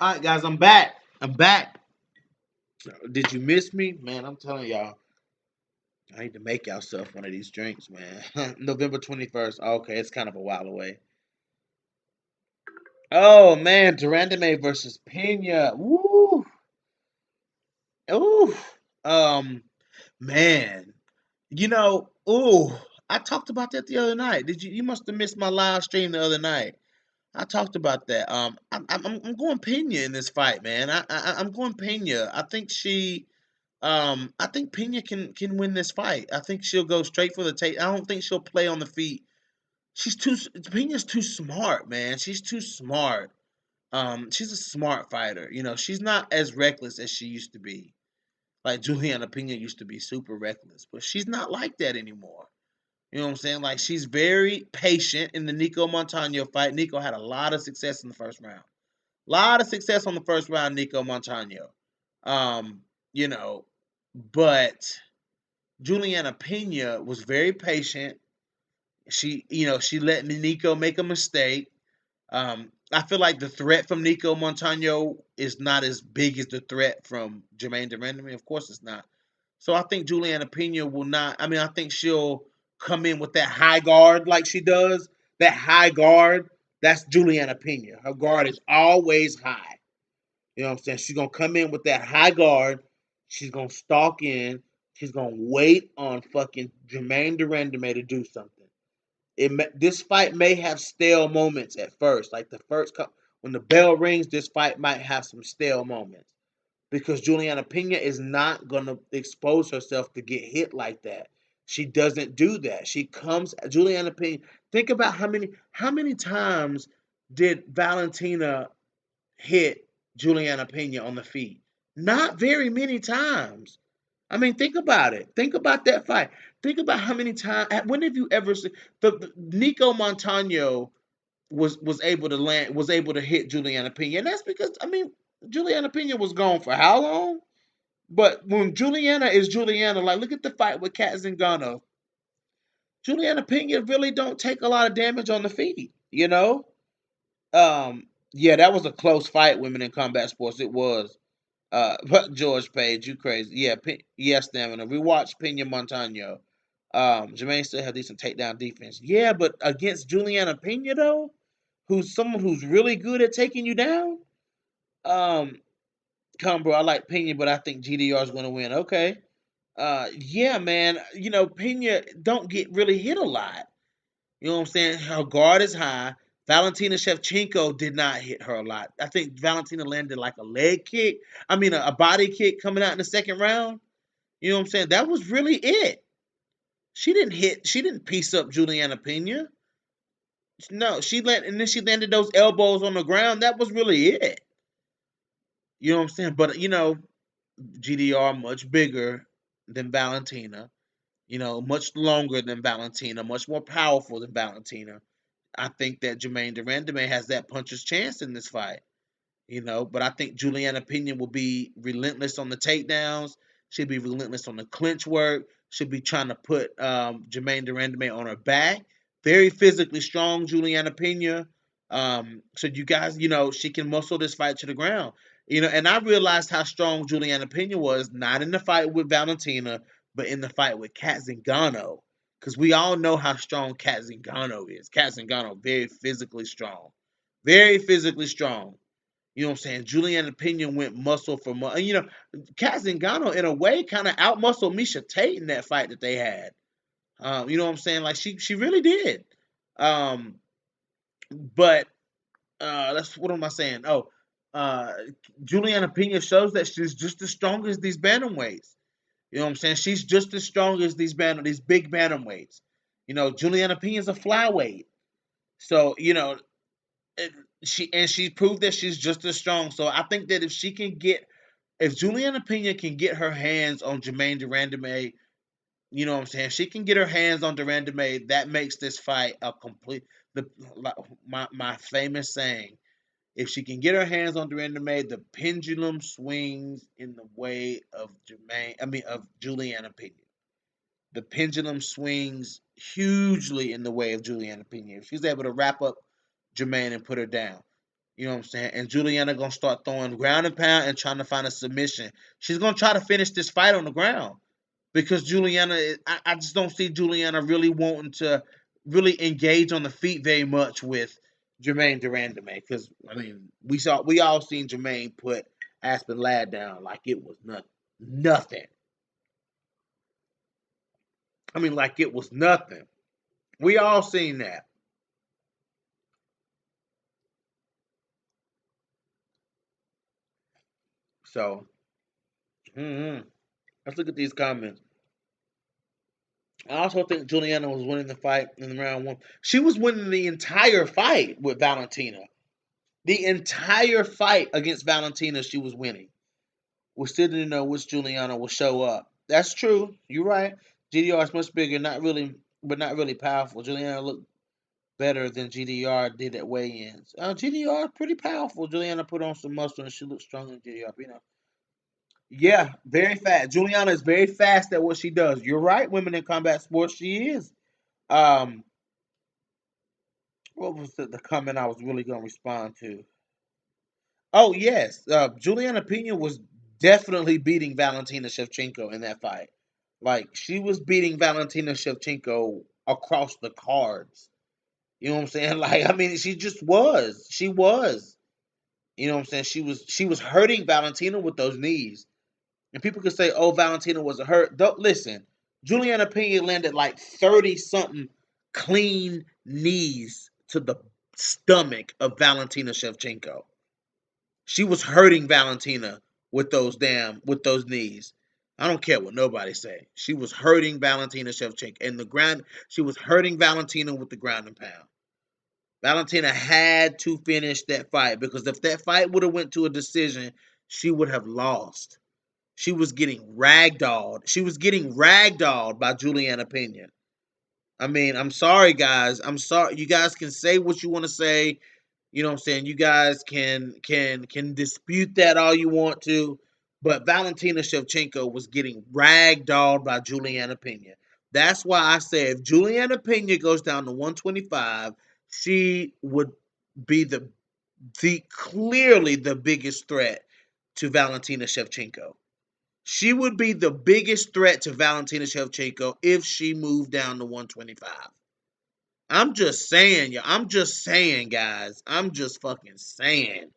All right, guys, I'm back. I'm back. Did you miss me, man? I'm telling y'all, I need to make y'all stuff one of these drinks, man. November 21st. Okay, it's kind of a while away. Oh man, Durandame versus Pena. Woo, ooh, um, man. Ooh, I talked about that the other night. Did you? You must have missed my live stream the other night. I talked about that. I'm going Pena in this fight, man. I'm going Pena. I think Pena can win this fight. I think she'll go straight for the tape. I don't think she'll play on the feet. Pena's too smart, man. She's too smart. She's a smart fighter. She's not as reckless as she used to be. Like Juliana Pena used to be super reckless, but she's not like that anymore. You know what I'm saying? Like, she's very patient in the Nico Montano fight. Nico had a lot of success in the first round. A lot of success on the first round, Nico Montano. Um, you know, but Juliana Pena was very patient. She let Nico make a mistake. I feel like the threat from Nico Montano is not as big as the threat from Jermaine Durandamy. Of course, it's not. So I think Juliana Pena will not. I think she'll come in with that high guard like she does. That high guard, that's Juliana Pena. Her guard is always high. You know what I'm saying? She's gonna come in with that high guard. She's gonna stalk in. She's gonna wait on fucking Jermaine Durandamy to do something. This fight may have stale moments at first. Like when the bell rings, this fight might have some stale moments because Juliana Pena is not gonna expose herself to get hit like that. She doesn't do that. She comes Juliana Pena. Think about how many times did Valentina hit Juliana Pena on the feet? Not very many times. I mean, think about it. Think about that fight. Think about how many times. When have you ever seen the Nico Montano was able to hit Juliana Pena? And that's because Juliana Pena was gone for how long? But when Juliana is Juliana, like look at the fight with Kat Zingano. Juliana Pena really don't take a lot of damage on the feet. Yeah, that was a close fight. Women in combat sports, it was. But George Page, you crazy? Yeah, yeah, stamina. Rewatch Pena Montano. Jermaine still had decent takedown defense. Yeah, but against Juliana Pena though, who's someone who's really good at taking you down. Um, Come, bro. I like Pena, but I think GDR is going to win. Okay. Yeah, man. Pena don't get really hit a lot. You know what I'm saying? Her guard is high. Valentina Shevchenko did not hit her a lot. I think Valentina landed like a leg kick. I mean, a body kick coming out in the second round. You know what I'm saying? That was really it. She didn't hit. She didn't piece up Juliana Pena. No, and then she landed those elbows on the ground. That was really it. You know what I'm saying? But GDR much bigger than Valentina. Much longer than Valentina, much more powerful than Valentina. I think that Jermaine Durandame has that puncher's chance in this fight. But I think Juliana Pena will be relentless on the takedowns. She'll be relentless on the clinch work. She'll be trying to put Jermaine Durandame on her back. Very physically strong, Juliana Pena. So you guys, she can muscle this fight to the ground. And I realized how strong Juliana Pena was, not in the fight with Valentina, but in the fight with Kat Zingano. Because we all know how strong Kat Zingano is. Kat Zingano, very physically strong. Very physically strong. You know what I'm saying? Juliana Pena went muscle for muscle. Kat Zingano, in a way, kind of outmuscled Misha Tate in that fight that they had. You know what I'm saying? Like, she really did. But what am I saying? Oh, uh, Juliana Pena shows that she's just as strong as these bantamweights. You know what I'm saying? She's just as strong as these big bantamweights. Juliana Pena's a flyweight. So, she proved that she's just as strong. So I think that if Juliana Pena can get her hands on Jermaine Durandame, you know what I'm saying? She can get her hands on Durandame. That makes this fight a complete. My famous saying: if she can get her hands on Durandame, the pendulum swings in the way of Juliana Pena. The pendulum swings hugely in the way of Juliana Pena. If she's able to wrap up Jermaine and put her down. You know what I'm saying? And Juliana gonna start throwing ground and pound and trying to find a submission. She's gonna try to finish this fight on the ground because I just don't see Juliana really wanting to really engage on the feet very much with Jermaine Durandame. Because we all seen Jermaine put Aspen Ladd down like it was nothing. Like it was nothing. We all seen that. So, let's look at these comments. I also think Juliana was winning the fight in round one. She was winning the entire fight with Valentina. The entire fight against Valentina, she was winning. We still didn't know which Juliana will show up. That's true. You're right. GDR is much bigger, but not really powerful. Juliana looked better than GDR did at weigh-ins. GDR is pretty powerful. Juliana put on some muscle and she looked stronger than GDR. Yeah, very fast. Juliana is very fast at what she does. You're right, women in combat sports, she is. Um, what was the comment I was really going to respond to? Oh, yes. Juliana Pena was definitely beating Valentina Shevchenko in that fight. Like, she was beating Valentina Shevchenko across the cards. You know what I'm saying? Like, she just was. She was. You know what I'm saying? She was hurting Valentina with those knees. And people could say, "Oh, Valentina was hurt." Don't listen. Juliana Pena landed like 30 something clean knees to the stomach of Valentina Shevchenko. She was hurting Valentina with those knees. I don't care what nobody say. She was hurting Valentina Shevchenko and the ground. She was hurting Valentina with the ground and pound. Valentina had to finish that fight because if that fight would have went to a decision, she would have lost. She was getting ragdolled. She was getting ragdolled by Juliana Pena. I mean, I'm sorry, guys. I'm sorry. You guys can say what you want to say. You know what I'm saying? You guys can dispute that all you want to, but Valentina Shevchenko was getting ragdolled by Juliana Pena. That's why I said if Juliana Pena goes down to 125, she would be the clearly the biggest threat to Valentina Shevchenko. She would be the biggest threat to Valentina Shevchenko if she moved down to 125. I'm just saying, yo. I'm just saying, guys. I'm just fucking saying.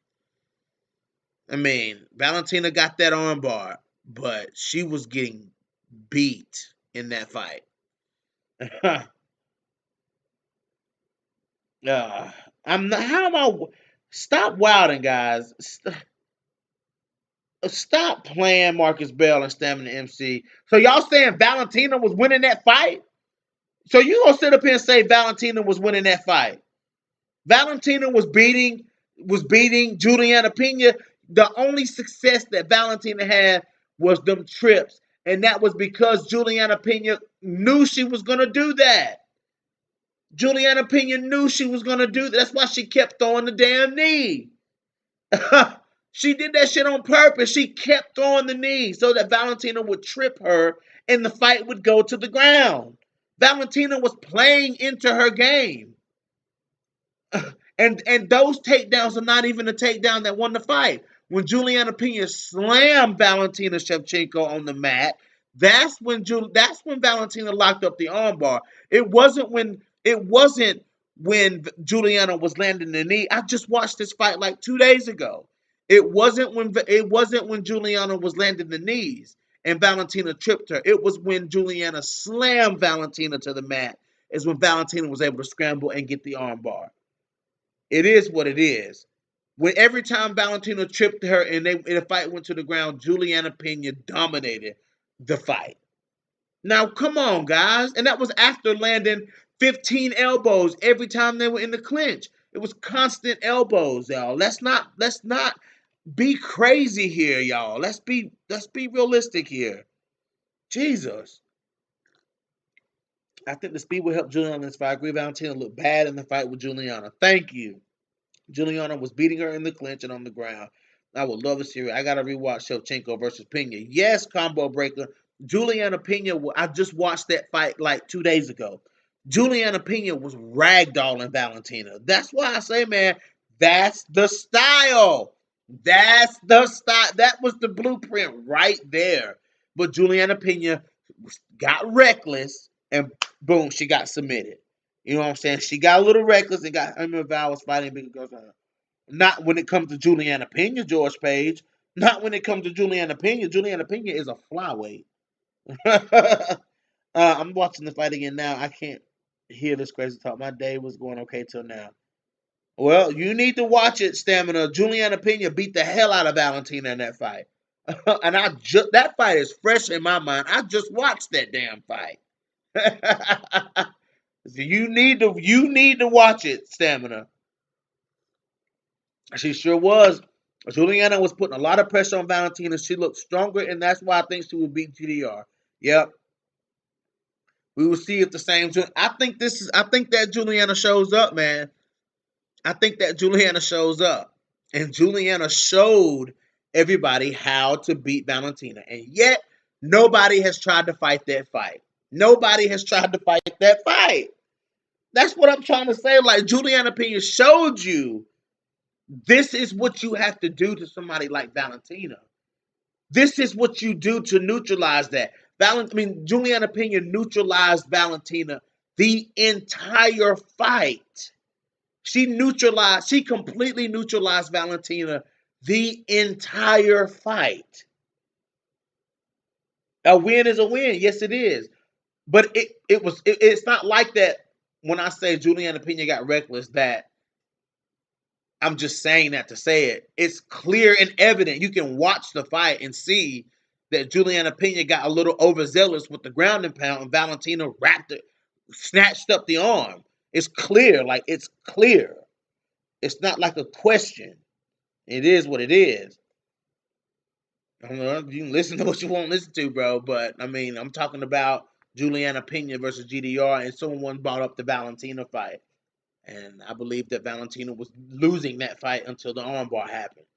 I mean, Valentina got that armbar, but she was getting beat in that fight. I'm not. How am I? Stop wilding, guys. Stop playing Marcus Bell and Stamina MC. So y'all saying Valentina was winning that fight? So you gonna sit up here and say Valentina was winning that fight? Valentina was beating Juliana Pena. The only success that Valentina had was them trips, and that was because Juliana Pena knew she was gonna do that. Juliana Pena knew she was gonna do that. That's why she kept throwing the damn knee. She did that shit on purpose. She kept throwing the knee so that Valentina would trip her and the fight would go to the ground. Valentina was playing into her game. And those takedowns are not even the takedown that won the fight. When Juliana Pena slammed Valentina Shevchenko on the mat, that's when Valentina locked up the armbar. It wasn't when Juliana was landing the knee. I just watched this fight like 2 days ago. It wasn't when Juliana was landing the knees and Valentina tripped her. It was when Juliana slammed Valentina to the mat is when Valentina was able to scramble and get the armbar. It is what it is. When every time Valentina tripped her and the fight went to the ground, Juliana Pena dominated the fight. Now, come on, guys. And that was after landing 15 elbows every time they were in the clinch. It was constant elbows, y'all. Let's not be crazy here, y'all. Let's be realistic here. Jesus. I think the speed will help Juliana in this fight. I agree Valentina looked bad in the fight with Juliana. Thank you. Juliana was beating her in the clinch and on the ground. I would love to see her. I gotta rewatch Shevchenko versus Pena. Yes, combo breaker. Juliana Pena. I just watched that fight like 2 days ago. Juliana Pena was ragdolling Valentina. That's why I say, man, that's the style. That's the style. That was the blueprint right there. But Juliana Pena got reckless and boom, she got submitted. You know what I'm saying? She got a little reckless and got. I remember Val was fighting big girls. Not when it comes to Juliana Pena, George Page. Not when it comes to Juliana Pena. Juliana Pena is a flyweight. I'm watching the fight again now. I can't hear this crazy talk. My day was going okay till now. Well, you need to watch it, Stamina. Juliana Pena beat the hell out of Valentina in that fight. And that fight is fresh in my mind. I just watched that damn fight. So you need to watch it, Stamina. She sure was. Juliana was putting a lot of pressure on Valentina. She looked stronger, and that's why I think she will beat GDR. Yep. We will see if the same. I think that Juliana shows up, man. I think that Juliana shows up, and Juliana showed everybody how to beat Valentina, and yet nobody has tried to fight that fight. Nobody has tried to fight that fight. That's what I'm trying to say. Like Juliana Pena showed you, this is what you have to do to somebody like Valentina. This is what you do to neutralize that. Juliana Pena neutralized Valentina the entire fight. She completely neutralized Valentina the entire fight. A win is a win. Yes, it is. But it's not like that. when I say Juliana Pena got reckless, that I'm just saying that to say it. It's clear and evident. You can watch the fight and see that Juliana Pena got a little overzealous with the ground and pound, and Valentina wrapped it, snatched up the arm. It's clear, like it's clear. It's not like a question. It is what it is. I don't know. You can listen to what you want to listen to, bro. But I mean, I'm talking about Juliana Pena versus GDR, and someone brought up the Valentina fight. And I believe that Valentina was losing that fight until the armbar happened.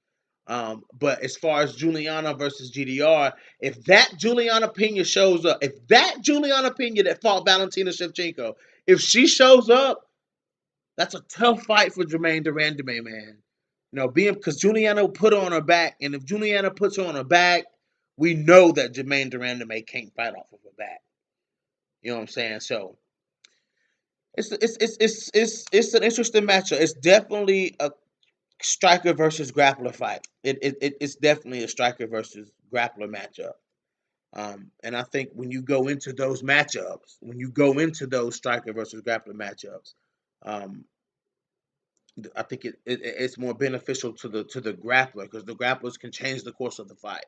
But as far as Juliana versus GDR, if that Juliana Pena shows up, if that Juliana Pena that fought Valentina Shevchenko, if she shows up, that's a tough fight for Jermaine Durandame, man. You know, being because Juliana put her on her back, and if Juliana puts her on her back, we know that Jermaine Durandame can't fight off of her back. You know what I'm saying? So it's an interesting matchup. It's definitely a striker versus grappler fight. It's definitely a striker versus grappler matchup. And I think when you go into those matchups, when you go into those striker versus grappler matchups, um, I think it's more beneficial to the grappler because the grapplers can change the course of the fight.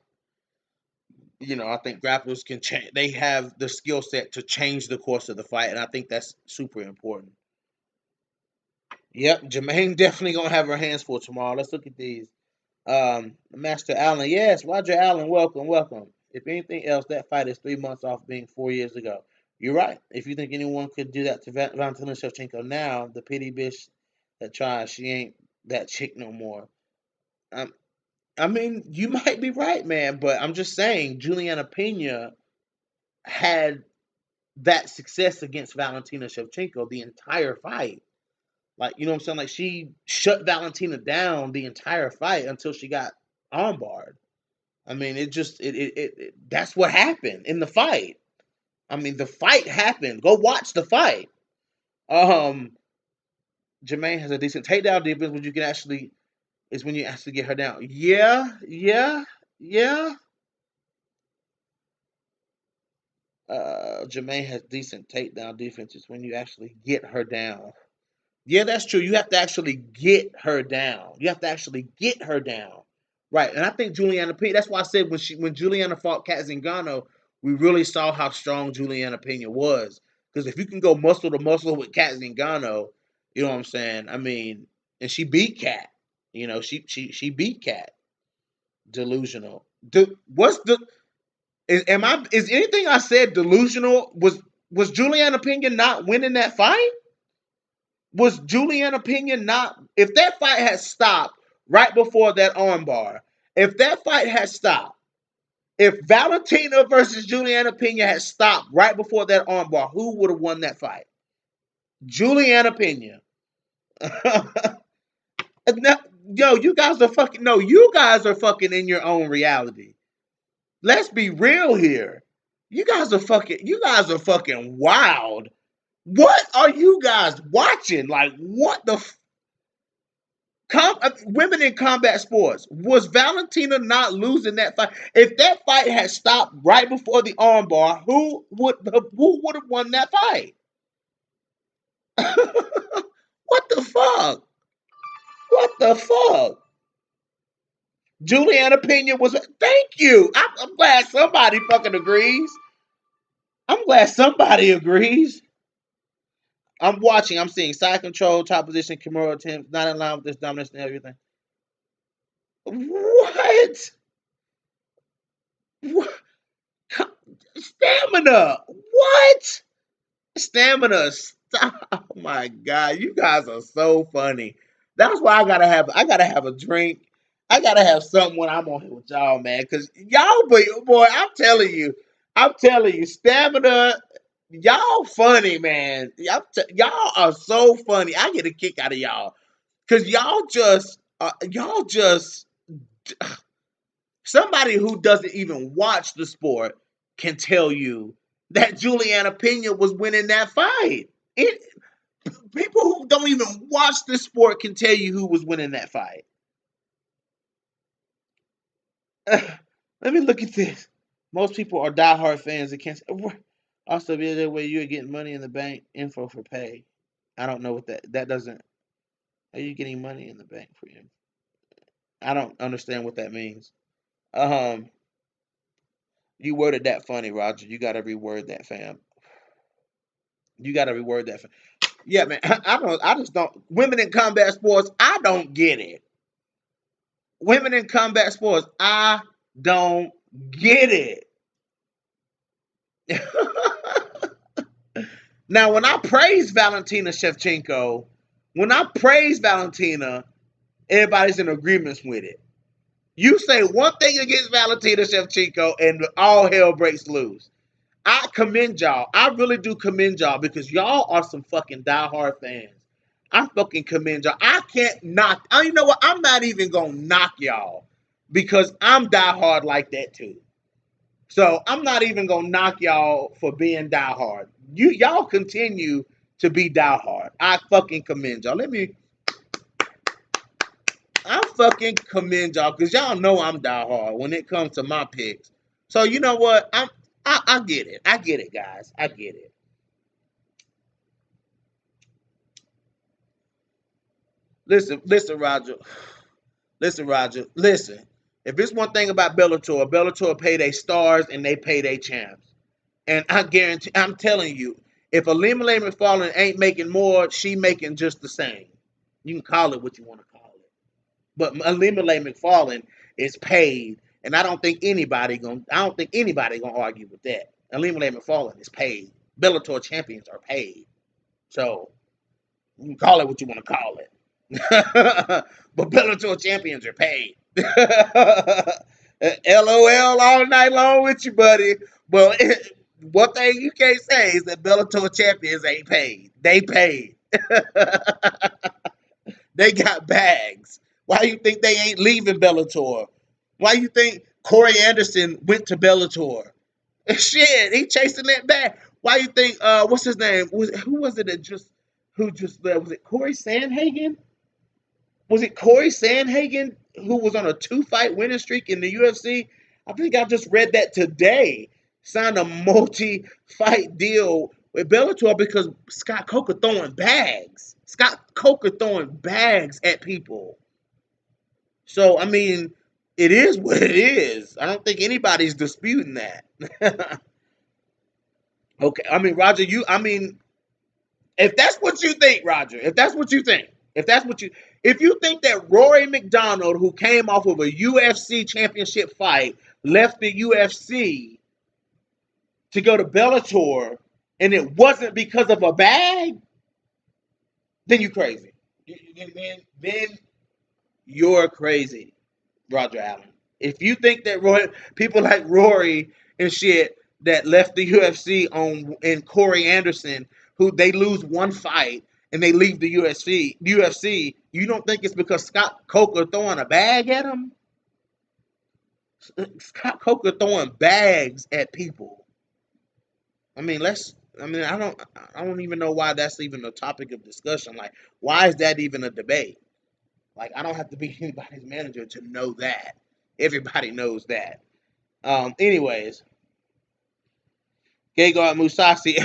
You know, I think grapplers can change. They have the skill set to change the course of the fight, and I think that's super important. Yep, Jermaine definitely gonna have her hands full tomorrow. Let's look at these. Master Allen, yes, Roger Allen, welcome, welcome. If anything else, that fight is 3 months off being 4 years ago. You're right. If you think anyone could do that to Valentina Shevchenko now, the pity bitch that tries, she ain't that chick no more. Um, I mean, you might be right, man, but I'm just saying, Juliana Pena had that success against Valentina Shevchenko the entire fight. Like, you know what I'm saying? Like, she shut Valentina down the entire fight until she got armbarred. I mean, that's what happened in the fight. I mean, the fight happened. Go watch the fight. Um, Jermaine has a decent takedown defense, but you can actually is when you actually get her down. Yeah, yeah, yeah. Jermaine has decent takedown defenses when you actually get her down. Yeah, that's true. You have to actually get her down. You have to actually get her down. Right. And I think Juliana Pena, that's why I said when Juliana fought Kat Zingano, we really saw how strong Juliana Pena was. Because if you can go muscle to muscle with Kat Zingano, you know what I'm saying? I mean, and she beat Kat. You know, she beat Kat. Delusional. What's the is anything I said delusional? Was Juliana Pena not winning that fight? Was Juliana Pena not? If that fight had stopped right before that armbar, if that fight had stopped, if Valentina versus Juliana Pena had stopped right before that armbar, who would have won that fight? Juliana Pena. Yo, you guys are fucking no. You guys are fucking in your own reality. Let's be real here. You guys are fucking. You guys are fucking wild. What are you guys watching? Like, what the women in combat sports, was Valentina not losing that fight? If that fight had stopped right before the armbar, who would have won that fight? What the fuck? What the fuck? Juliana Pena was. Thank you. I'm glad somebody fucking agrees. I'm glad somebody agrees. I'm watching. I'm seeing side control, top position, Kimura attempts, not in line with this dominance and everything. What? What? Stamina. What? Stamina. Stop. Oh my god, you guys are so funny. That's why I gotta have a drink. I gotta have something when I'm on here with y'all, man. Cause y'all, boy, I'm telling you, stamina. Y'all funny, man. Y'all are so funny. I get a kick out of y'all. Cause y'all just somebody who doesn't even watch the sport can tell you that Juliana Pena was winning that fight. It, people who don't even watch the sport can tell you who was winning that fight. Let me look at this. Most people are diehard fans that can't. Also, the other way you're getting money in the bank info for pay. I don't know what that doesn't. Are you getting money in the bank for him? I don't understand what that means. Um, you worded that funny, Roger. You gotta reword that, fam. You gotta reword that. Yeah, man. I don't. I just don't. Women in combat sports. I don't get it. Women in combat sports. I don't get it. Now, when I praise Valentina Shevchenko, when I praise Valentina, everybody's in agreement with it. You say one thing against Valentina Shevchenko, and all hell breaks loose. I commend y'all. I really do commend y'all because y'all are some fucking diehard fans. I fucking commend y'all. I can't knock. You know what? I'm not even gonna knock y'all because I'm diehard like that too. So I'm not even gonna knock y'all for being diehard. Y'all continue to be diehard. I fucking commend y'all. I fucking commend y'all because y'all know I'm diehard when it comes to my picks. So you know what? I get it. I get it, guys. I get it. Listen, Roger. Listen, Roger. Listen. If it's one thing about Bellator pay their stars and they pay their champs. And I guarantee, I'm telling you, if ILIMA-LEI McFarlane ain't making more, she making just the same. You can call it what you want to call it. But ILIMA-LEI McFarlane is paid, and I don't think anybody gonna argue with that. ILIMA-LEI McFarlane is paid. Bellator champions are paid. So you can call it what you want to call it. But Bellator champions are paid. LOL all night long with you, buddy. But one thing you can't say is that Bellator champions ain't paid. They paid. They got bags. Why you think they ain't leaving Bellator? Why you think Corey Anderson went to Bellator? Shit, he chasing that bag. Why you think what's his name? Who was it that just who just left? Was it Corey Sandhagen? Was it Corey Sandhagen who was on a 2-fight winning streak in the UFC? I think I just read that today. Signed a multi-fight deal with Bellator because Scott Coker throwing bags. Scott Coker throwing bags at people. So I mean, it is what it is. I don't think anybody's disputing that. Okay, I mean, Roger, if that's what you think, Roger, if you think that Rory McDonald, who came off of a UFC championship fight, left the UFC to go to Bellator, and it wasn't because of a bag, then you crazy. Then you're crazy, Roger Allen. If you think that people like Rory and shit that left the UFC and Corey Anderson, who they lose one fight and they leave the UFC, you don't think it's because Scott Coker throwing a bag at him? Scott Coker throwing bags at people. I mean, I don't even know why that's even a topic of discussion. Like, why is that even a debate? Like, I don't have to be anybody's manager to know that. Everybody knows that. Anyways, Gegard Mousasi,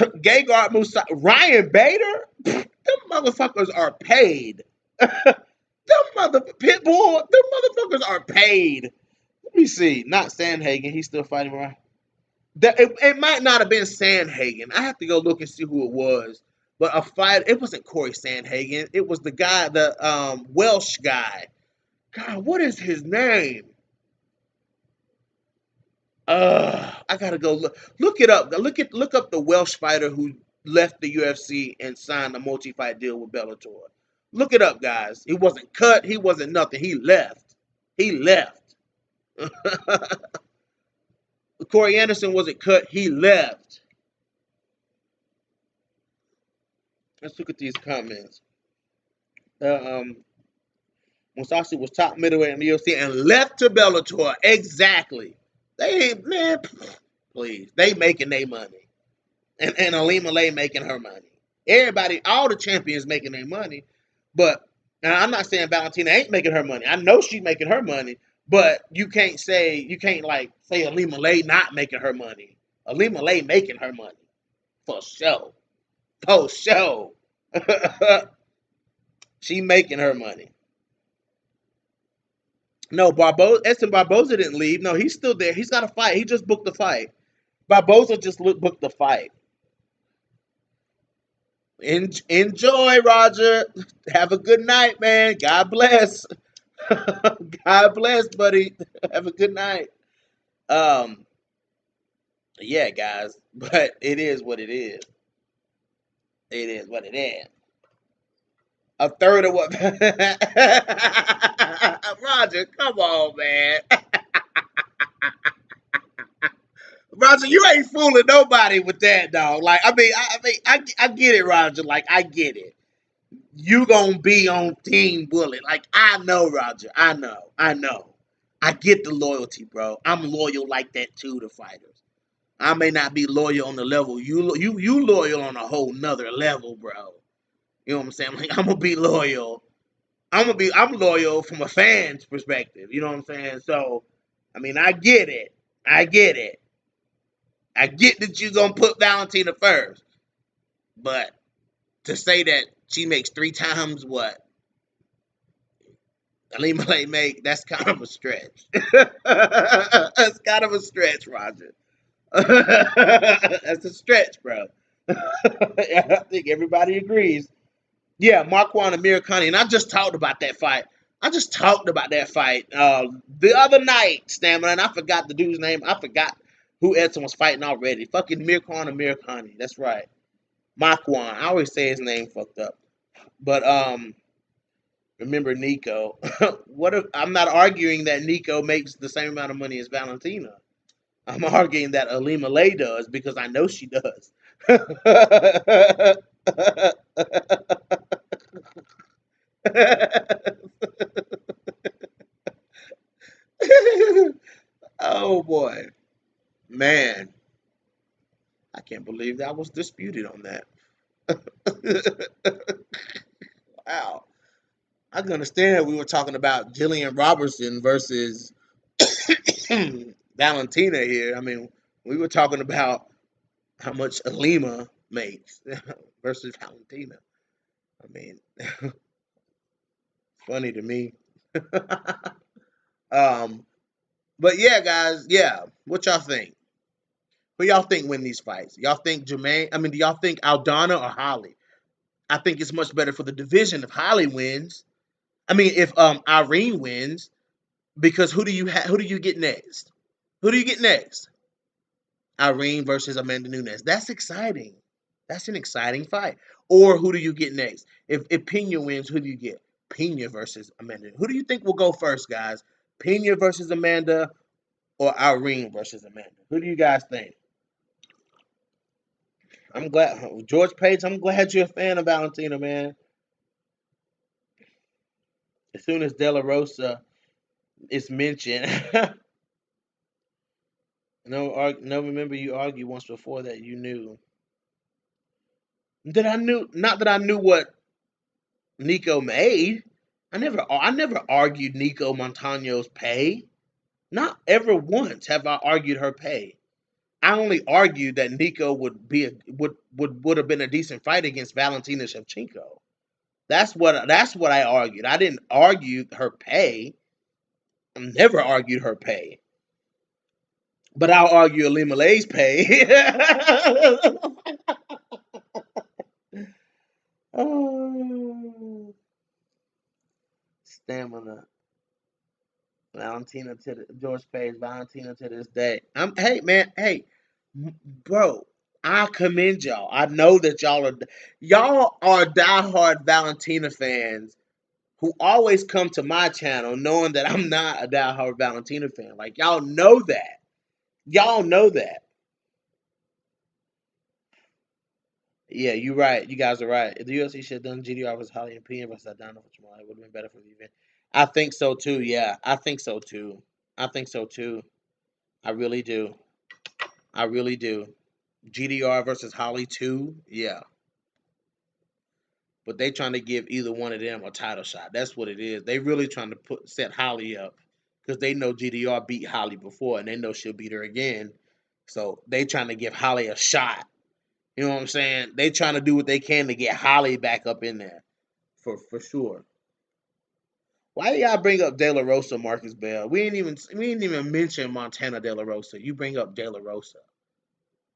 Ryan Bader, them motherfuckers are paid. Pitbull, them motherfuckers are paid. Let me see. Not Sandhagen. He's still fighting around. It might not have been Sandhagen. I have to go look and see who it was. But a fight. It wasn't Corey Sandhagen. It was the guy, the Welsh guy. God, what is his name? I gotta go look it up. Look up the Welsh fighter who left the UFC and signed a multi-fight deal with Bellator. Look it up, guys. He wasn't cut. He wasn't nothing. He left. He left. Corey Anderson wasn't cut. He left. Let's look at these comments. Um, Musasi was top middleweight in the UFC and left to Bellator. Exactly. They ain't, man, please. They making their money. And ILIMA-LEI making her money. Everybody, all the champions making their money. But now I'm not saying Valentina ain't making her money. I know she's making her money. But you can't say ILIMA-LEI not making her money. ILIMA-LEI making her money. For sure. For sure. She making her money. No, Barboza, Edson Barboza didn't leave. No, he's still there. He's got a fight. He just booked the fight. Barboza just booked the fight. Enjoy, Roger. Have a good night, man. God bless. God bless, buddy. Have a good night. Um, yeah, guys, but it is what it is. It is what it is. A third of what? Roger, come on, man. Roger, you ain't fooling nobody with that, dog. Like, I get it, Roger. Like, I get it. You gonna be on Team Bullet. Like, I know, Roger. I know. I get the loyalty, bro. I'm loyal like that too to fighters. I may not be loyal on the level you loyal on a whole nother level, bro. You know what I'm saying? Like, I'm gonna be loyal. I'm loyal from a fan's perspective. You know what I'm saying? So, I mean, I get it. I get it. I get that you're gonna put Valentina first, but to say that she makes 3 times what ILIMA-LEI make, that's kind of a stretch. That's kind of a stretch, Roger. That's a stretch, bro. I think everybody agrees. Yeah, Marquand and Mirkani, and I just talked about that fight. The other night, Stamina, and I forgot the dude's name. I forgot who Edson was fighting already. Fucking Mirkani and Mirkani. That's right. Marquand. I always say his name fucked up. But remember Nico. What if I'm not arguing that Nico makes the same amount of money as Valentina? I'm arguing that ILIMA-LEI does because I know she does. Oh boy, man, I can't believe that was disputed on that. Wow, I can understand we were talking about Jillian Robertson versus Valentina here. I mean, we were talking about how much Alima makes versus Valentina. I mean, funny to me. um, but yeah, guys, yeah. What y'all think? Who y'all think win these fights? Y'all think Jermaine? I mean, do y'all think Aldana or Holly? I think it's much better for the division if Holly wins. I mean, if Irene wins, because who do you get next? Who do you get next? Irene versus Amanda Nunes. That's exciting. That's an exciting fight. Or who do you get next? If Pena wins, who do you get? Pena versus Amanda. Who do you think will go first, guys? Pena versus Amanda or Irene versus Amanda? Who do you guys think? I'm glad George Page. I'm glad you're a fan of Valentina, man. As soon as De La Rosa is mentioned, no. Remember you argued once before that you knew that I knew. Not that I knew what Nico made. I never argued Nico Montano's pay. Not ever once have I argued her pay. I only argued that Nico would have been a decent fight against Valentina Shevchenko. That's what I argued. I didn't argue her pay. I never argued her pay. But I'll argue ILIMA-LEI's pay. Oh, stamina. Valentina to the George Page, Valentina to this day. Hey man, hey, bro, I commend y'all. I know that y'all are diehard Valentina fans who always come to my channel knowing that I'm not a diehard Valentina fan. Like y'all know that. Y'all know that. Yeah, you're right. You guys are right. If the UFC should have done GDR versus Holly and P versus Adana for Jamal, it would have been better for the event. I think so too. Yeah, I think so too. I think so too. I really do. I really do. GDR versus Holly 2, yeah. But they trying to give either one of them a title shot. That's what it is. They really trying to set Holly up because they know GDR beat Holly before and they know she'll beat her again. So they trying to give Holly a shot You know what I'm saying? They trying to do what they can to get Holly back up in there for sure. Why y'all bring up De La Rosa, Marcus Bell? We ain't even mention Montana De La Rosa. You bring up De La Rosa.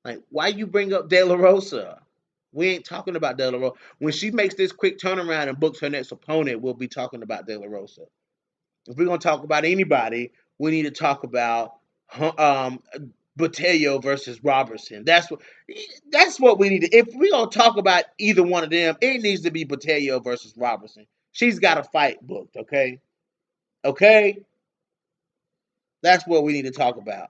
Like, why you bring up De La Rosa? We ain't talking about De La Rosa. When she makes this quick turnaround and books her next opponent, we'll be talking about De La Rosa. If we're gonna talk about anybody, we need to talk about Botello versus Robertson. That's what we need to. If we're gonna talk about either one of them, it needs to be Botello versus Robertson. She's got a fight booked. Okay, okay, that's what we need to talk about.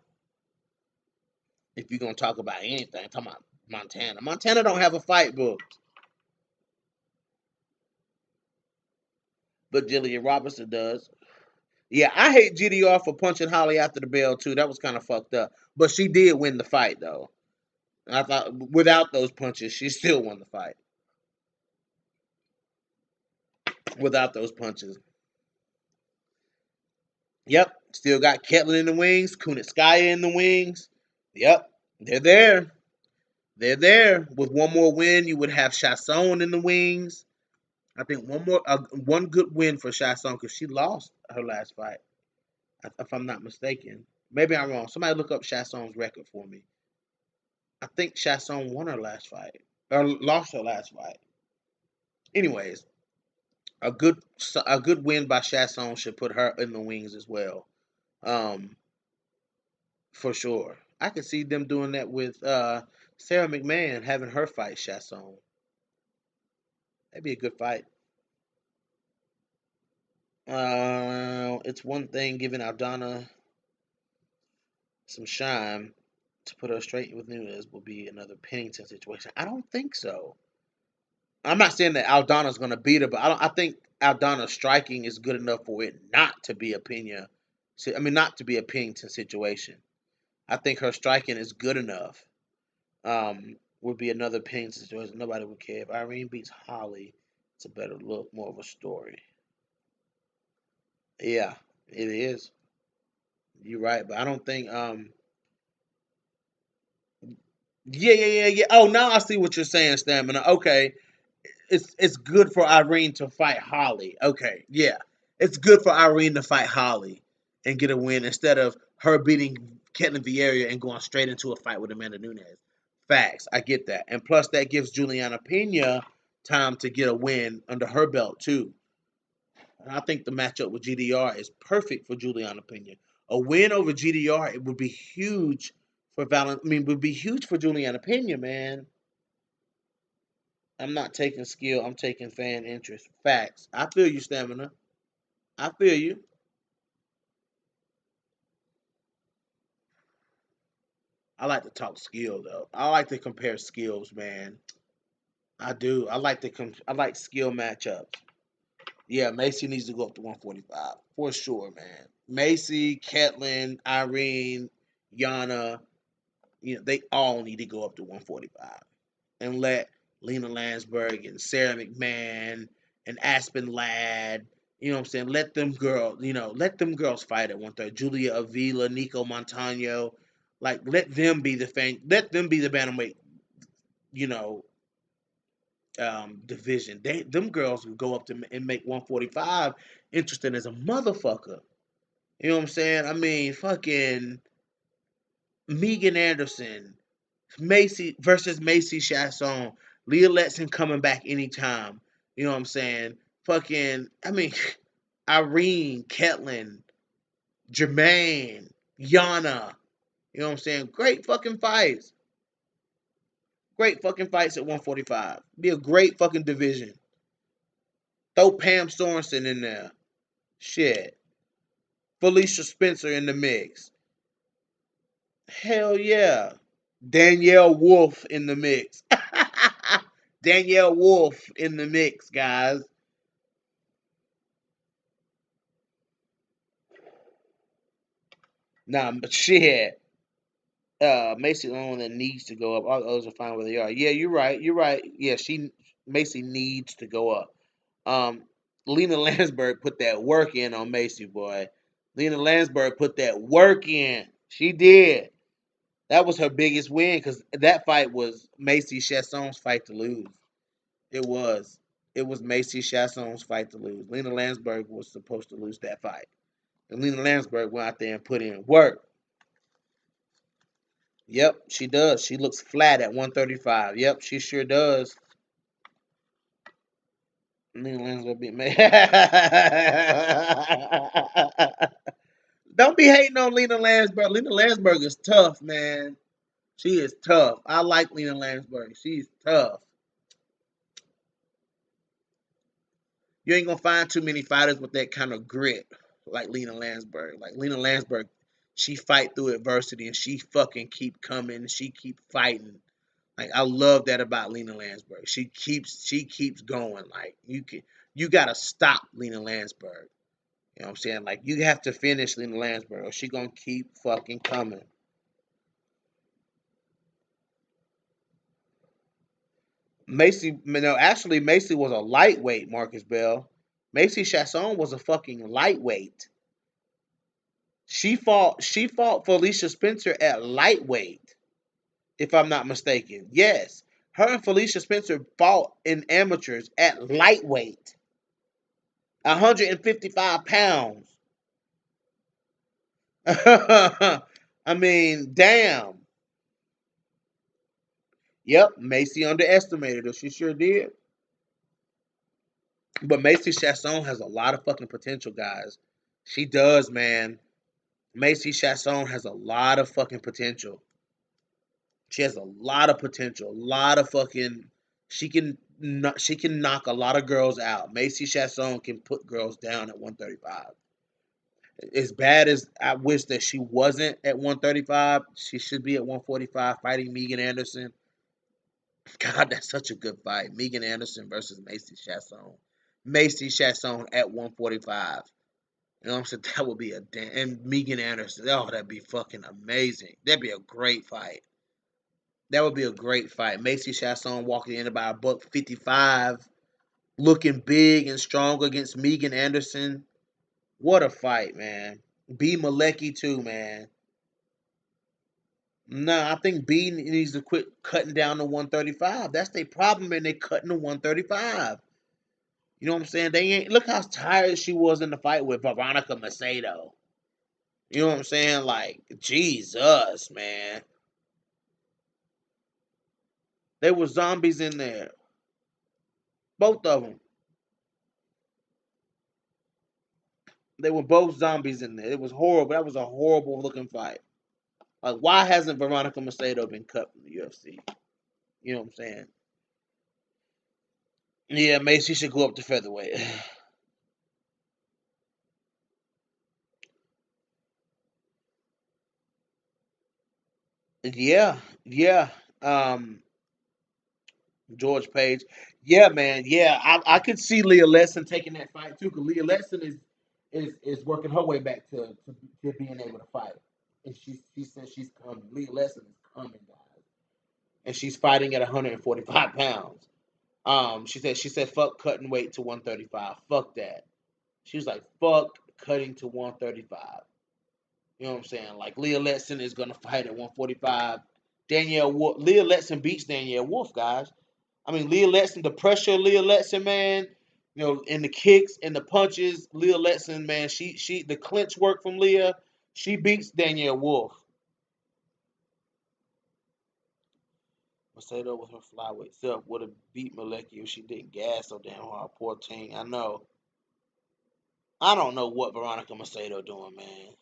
If you're gonna talk about anything, talk about Montana. Montana don't have a fight booked, but Jillian Robertson does. Yeah, I hate GDR for punching Holly after the bell too. That was kind of fucked up. But she did win the fight though. I thought without those punches, she still won the fight. Without those punches. Yep. Still got Ketlin in the wings, Kunitskaya in the wings. Yep. They're there. They're there. With one more win, you would have Chasson in the wings. I think one good win for Chasson because she lost her last fight, if I'm not mistaken. Maybe I'm wrong. Somebody look up Chasson's record for me. I think Chasson won her last fight or lost her last fight. Anyways, a good a good win by Chasson should put her in the wings as well. Um, for sure. I could see them doing that with Sarah McMahon having her fight Chasson. That'd be a good fight. It's one thing giving Aldana some shine to put her straight with Nunes will be another Pennington situation. I don't think so. I'm not saying that Aldana's going to beat her, but I think Aldana's striking is good enough for it not to be a Pena. I mean, not to be a Pennington situation. I think her striking is good enough. Would be another Pennington situation. Nobody would care if Irene beats Holly. It's a better look, more of a story. Yeah, it is. You're right, but I don't think. Yeah. Oh, now I see what you're saying, Stamina. Okay, it's good for Irene to fight Holly. Okay, yeah, it's good for Irene to fight Holly and get a win instead of her beating Ketlin Vieira and going straight into a fight with Amanda Nunes. Facts, I get that, and plus that gives Juliana Pena time to get a win under her belt too. And I think the matchup with GDR is perfect for Juliana Pena. A win over GDR it would be huge for would be huge for Juliana Pena, man. I'm not taking skill. I'm taking fan interest. Facts. I feel you, Stamina. I feel you. I like to talk skill though. I like to compare skills, man. I do. I like skill matchups. Yeah, Macy needs to go up to 145 for sure, man. Macy, Ketlin, Irene, Yana, they all need to go up to 145 and let Lena Landsberg and Sarah McMahon and Aspen Ladd, you know what I'm saying? Let them girls fight at 130. Julia Avila, Nico Montano, like let them be the bantamweight, you know, division. Them girls will go up to and make 145 interesting as a motherfucker. You know what I'm saying? I mean, fucking Megan Anderson, Macy versus Macy Chasson. Leah Letson coming back anytime. You know what I'm saying? Fucking, I mean, Irene, Ketlin, Jermaine, Yana. You know what I'm saying? Great fucking fights. Great fucking fights at 145. Be a great fucking division. Throw Pam Sorensen in there. Shit. Felicia Spencer in the mix. Hell yeah. Danielle Wolf in the mix. Danielle Wolf in the mix, guys. Nah, but shit. Macy the only one that needs to go up. All the others are fine where they are. Yeah, you're right. You're right. Yeah, Macy needs to go up. Um, Lena Landsberg put that work in on Macy, boy. Lena Landsberg put that work in. She did. That was her biggest win because that fight was Macy Chasson's fight to lose. It was. It was Macy Chasson's fight to lose. Lena Landsberg was supposed to lose that fight. And Lena Landsberg went out there and put in work. Yep, she does. She looks flat at 135. Yep, she sure does. Lena Landsberg beat me. Don't be hating on Lena Landsberg. Lena Landsberg is tough, man. She is tough. I like Lena Landsberg. She's tough. You ain't gonna find too many fighters with that kind of grit like Lena Landsberg. Like Lena Landsberg, she fight through adversity and she fucking keep coming. She keep fighting. Like I love that about Lena Landsberg. She keeps going. Like you gotta stop Lena Landsberg. You know what I'm saying? Like you have to finish Lena Landsberg or she gonna keep fucking coming. Macy, no, actually Macy was a lightweight, Marcus Bell. Macy Chasson was a fucking lightweight. She fought Felicia Spencer at lightweight, if I'm not mistaken. Yes. Her and Felicia Spencer fought in amateurs at lightweight. 155 pounds. I mean, damn. Yep, Macy underestimated her. She sure did. But Macy Chasson has a lot of fucking potential, guys. She does, man. Macy Chasson has a lot of fucking potential. She has a lot of potential. A lot of fucking. She can knock a lot of girls out. Macy Chasson can put girls down at 135. As bad as I wish that she wasn't at 135, she should be at 145 fighting Megan Anderson. God, that's such a good fight. Megan Anderson versus Macy Chasson. Macy Chasson at 145. You know what I'm saying? That would be a damn. And Megan Anderson. Oh, that'd be fucking amazing. That'd be a great fight. That would be a great fight. Macy Chasson walking in about a buck 55, looking big and strong against Megan Anderson. What a fight, man. B Malecki too, man. No, I think B needs to quit cutting down to 135. That's their problem, and they cutting to 135. You know what I'm saying? They ain't look how tired she was in the fight with Veronica Macedo. You know what I'm saying? Like, Jesus, man. There were zombies in there. Both of them. They were both zombies in there. It was horrible. That was a horrible looking fight. Like, why hasn't Veronica Macedo been cut from the UFC? You know what I'm saying? Yeah, Macy should go up to featherweight. Yeah, yeah. Um, George Page. Yeah, man. Yeah, I could see Leah Lesson taking that fight too, because Leah Lesson is working her way back to being able to fight, and she says she's coming. Leah Lesson is coming, guys, and she's fighting at 145 pounds. She said fuck cutting weight to 135. Fuck that. She was like fuck cutting to 135. You know what I'm saying? Like Leah Letson is gonna fight at 145. Danielle Wolf. Leah Letson beats Danielle Wolf, guys. I mean, Leah Letson, the pressure of Leah Letson, man. You know, in the kicks and the punches, Leah Letson, man. She the clinch work from Leah. She beats Danielle Wolf. Macedo with her flyweight self would have beat Malecki if she didn't gas so damn hard. Poor team. I know. I don't know what Veronica Macedo doing, man.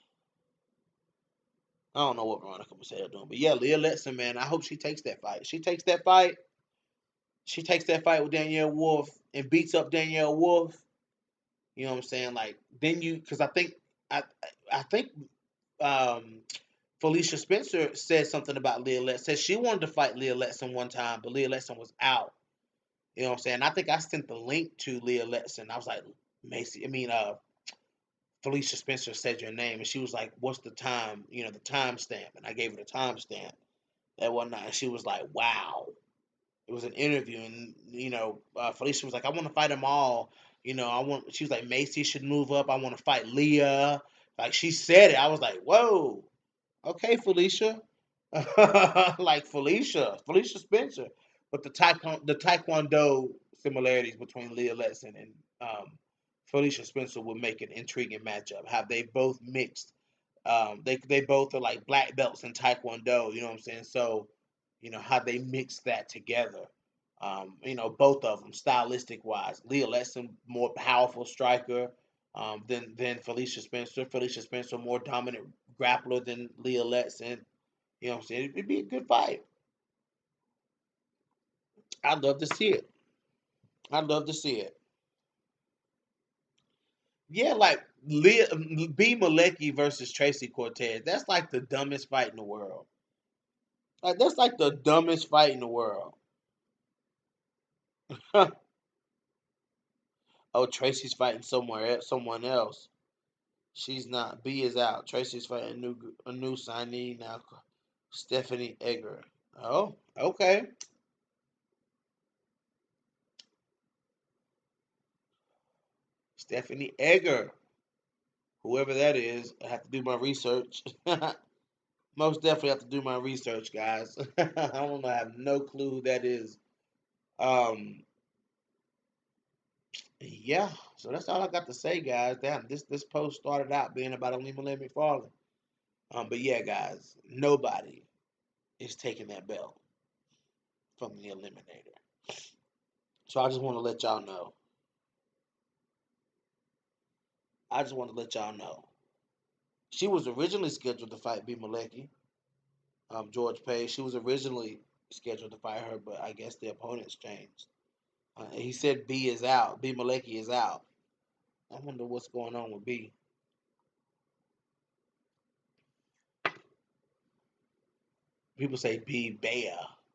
I don't know what Veronica Macedo doing, but yeah, Leah Letson, man. I hope she takes that fight. She takes that fight. She takes that fight with Danielle Wolf and beats up Danielle Wolf. You know what I'm saying? Like then you, because I I think um, Felicia Spencer said something about Leah Letson. Said she wanted to fight Leah Letson one time, but Leah Letson was out. You know what I'm saying? I think I sent the link to Leah Letson. I was like, Macy, I mean, Felicia Spencer said your name, and she was like, "What's the time? You know, the timestamp." And I gave her the timestamp that one night, and she was like, "Wow." It was an interview, and Felicia was like, "I want to fight them all." I want. She was like, "Macy should move up. I want to fight Leah." Like she said it. I was like, "Whoa, okay, Felicia." like Felicia Spencer. But the taekwondo similarities between Leah Letson and Felicia Spencer would make an intriguing matchup. How they both mixed, they both are like black belts in taekwondo. You know what I'm saying? So, how they mix that together. Both of them stylistic wise. Leah Letson more powerful striker than Felicia Spencer. Felicia Spencer more dominant grappler than Leah Letson. You know what I'm saying? It'd be a good fight. I'd love to see it. I'd love to see it. Yeah, like Leah, B. Malecki versus Tracy Cortez. That's like the dumbest fight in the world. Like that's like the dumbest fight in the world. Oh, Tracy's fighting someone else. She's not. B is out. Tracy's fighting a new signee now, Stephanie Egger. Oh, okay. Stephanie Egger. Whoever that is, I have to do my research. Most definitely have to do my research, guys. I don't know. I have no clue who that is. Um, yeah. So that's all I got to say, guys. Damn, this post started out being about Alima-Leigh McFarlane. But yeah, guys, nobody is taking that belt from the Eliminator. So I just want to let y'all know. I just want to let y'all know. She was originally scheduled to fight B. Malecki, George Page. She was originally scheduled to fight her, but I guess the opponents changed. He said B is out. B. Malecki is out. I wonder what's going on with B. People say B Bea.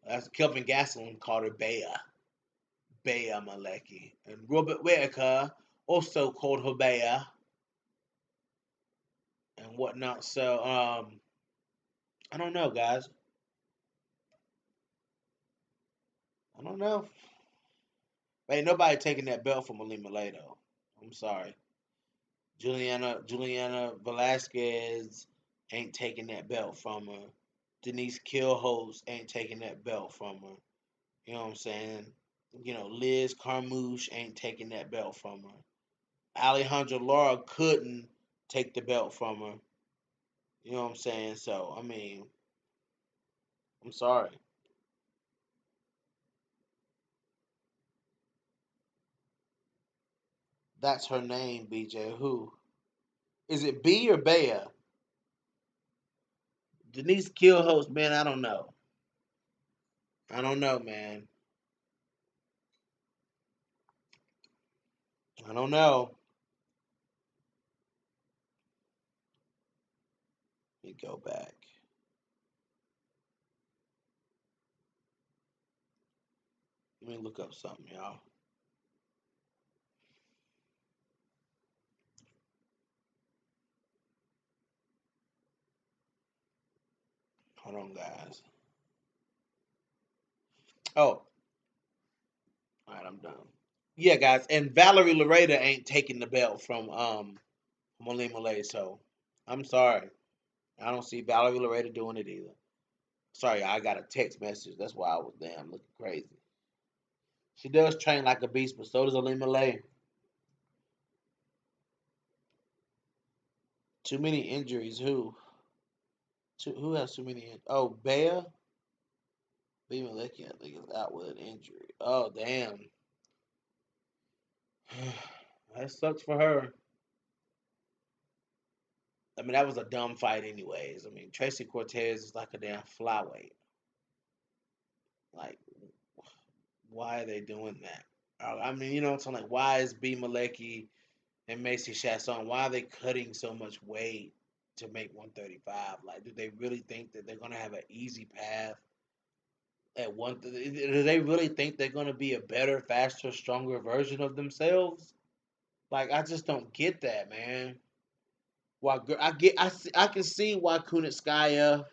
That's Kelvin Gastelum called her Bea. Bea Malecki. And Robert Whitaker also called her Bea and whatnot. So I don't know, guys. I don't know. Ain't nobody taking that belt from Alima-Leigh though. I'm sorry. Juliana Velasquez ain't taking that belt from her. Denise Killholz ain't taking that belt from her. You know what I'm saying? Liz Carmouche ain't taking that belt from her. Alejandra Lara couldn't take the belt from her. You know what I'm saying? So, I mean, I'm sorry. That's her name, BJ. Who? Is it B or Bea? Denise Killhost, man, I don't know. I don't know, man. I don't know. Let me go back. Let me look up something, y'all. Hold on, guys. Oh, all right, I'm done. Yeah, guys, and Valerie Loretta ain't taking the belt from Malay Malay, so I'm sorry. I don't see Valerie Loretta doing it either. Sorry, I got a text message. That's why I was damn looking crazy. She does train like a beast, but so does Alima Malay. Too many injuries. Who has too many? Oh, Bea. Bea Malecki, I think, is out with an injury. Oh, damn. That sucks for her. I mean, that was a dumb fight, anyways. I mean, Tracy Cortez is like a damn flyweight. Like, why are they doing that? I mean, it's like, why is B. Malecki and Macy Chasson, why are they cutting so much weight to make 135? Like, do they really think that they're going to have an easy path at one? Do they really think they're going to be a better, faster, stronger version of themselves? Like, I just don't get that, man. Why I can see why Kunitskaya,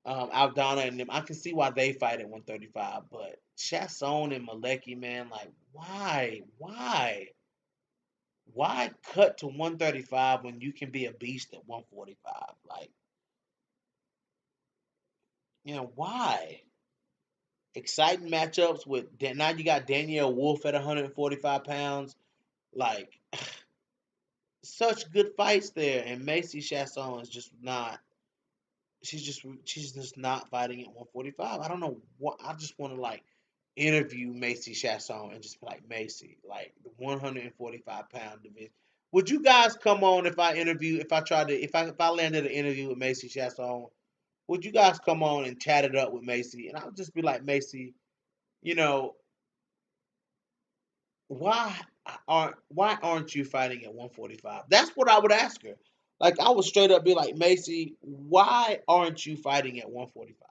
Aldana, and them. I can see why they fight at 135, but Chasson and Malecki, man, like, why cut to 135 when you can be a beast at 145? Like, Why? Exciting matchups with now you got Danielle Wolf at 145 pounds. Like such good fights there, and Macy Chasson is just not. She's just not fighting at 145. I don't know what. I just want to like interview Macy Chasson and just be like Macy, like the 145-pound division. Would you guys come on if I landed an interview with Macy Chasson? Would you guys come on and chat it up with Macy? And I would just be like, Macy, you know, why why aren't you fighting at 145? That's what I would ask her. Like I would straight up be like, Macy, why aren't you fighting at 145?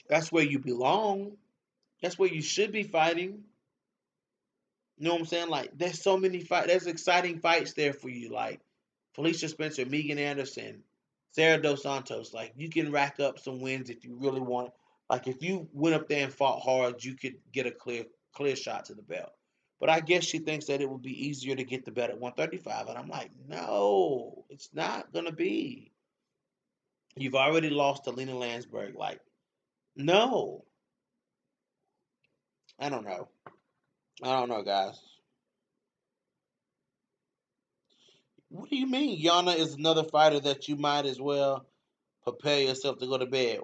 That's where you belong. That's where you should be fighting. You know what I'm saying? Like there's so many there's exciting fights there for you. Like Felicia Spencer, Megan Anderson, Sarah Dos Santos. Like you can rack up some wins if you really want. Like if you went up there and fought hard, you could get a clear shot to the belt. But I guess she thinks that it would be easier to get the belt at 135, and I'm like, no, it's not gonna be. You've already lost to Lena Landsberg. Like, no, I don't know. I don't know, guys. What do you mean? Yana is another fighter that you might as well prepare yourself to go to bed.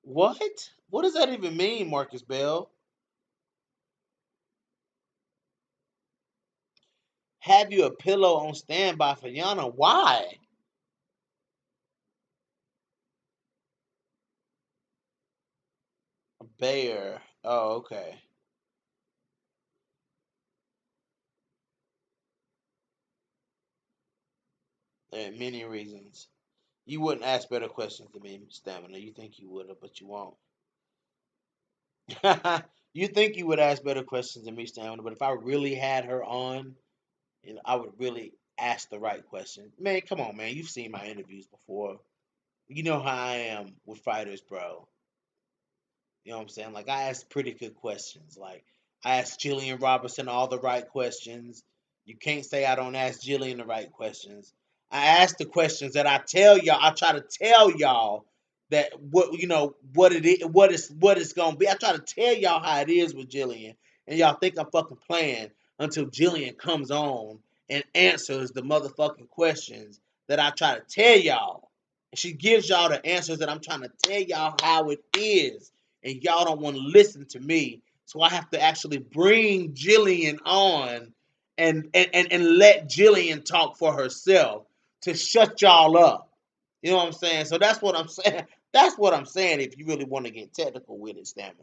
What? What does that even mean, Marcus Bell? Have you a pillow on standby for Yana? Why? Bear. Oh, okay. There are many reasons. You wouldn't ask better questions to me, Stamina. You think you would have, but you won't. You think you would ask better questions than me, Stamina, but if I really had her on, I would really ask the right questions. Man, come on, man. You've seen my interviews before. You know how I am with fighters, bro. You know what I'm saying? Like I ask pretty good questions. Like I asked Jillian Robertson all the right questions. You can't say I don't ask Jillian the right questions. I ask the questions that I tell y'all. I try to tell y'all that what it is, what it's gonna be. I try to tell y'all how it is with Jillian, and y'all think I'm fucking playing until Jillian comes on and answers the motherfucking questions that I try to tell y'all. And she gives y'all the answers that I'm trying to tell y'all how it is, and y'all don't want to listen to me. So I have to actually bring Jillian on and let Jillian talk for herself to shut y'all up. You know what I'm saying? So that's what I'm saying. That's what I'm saying if you really want to get technical with it, Stamina.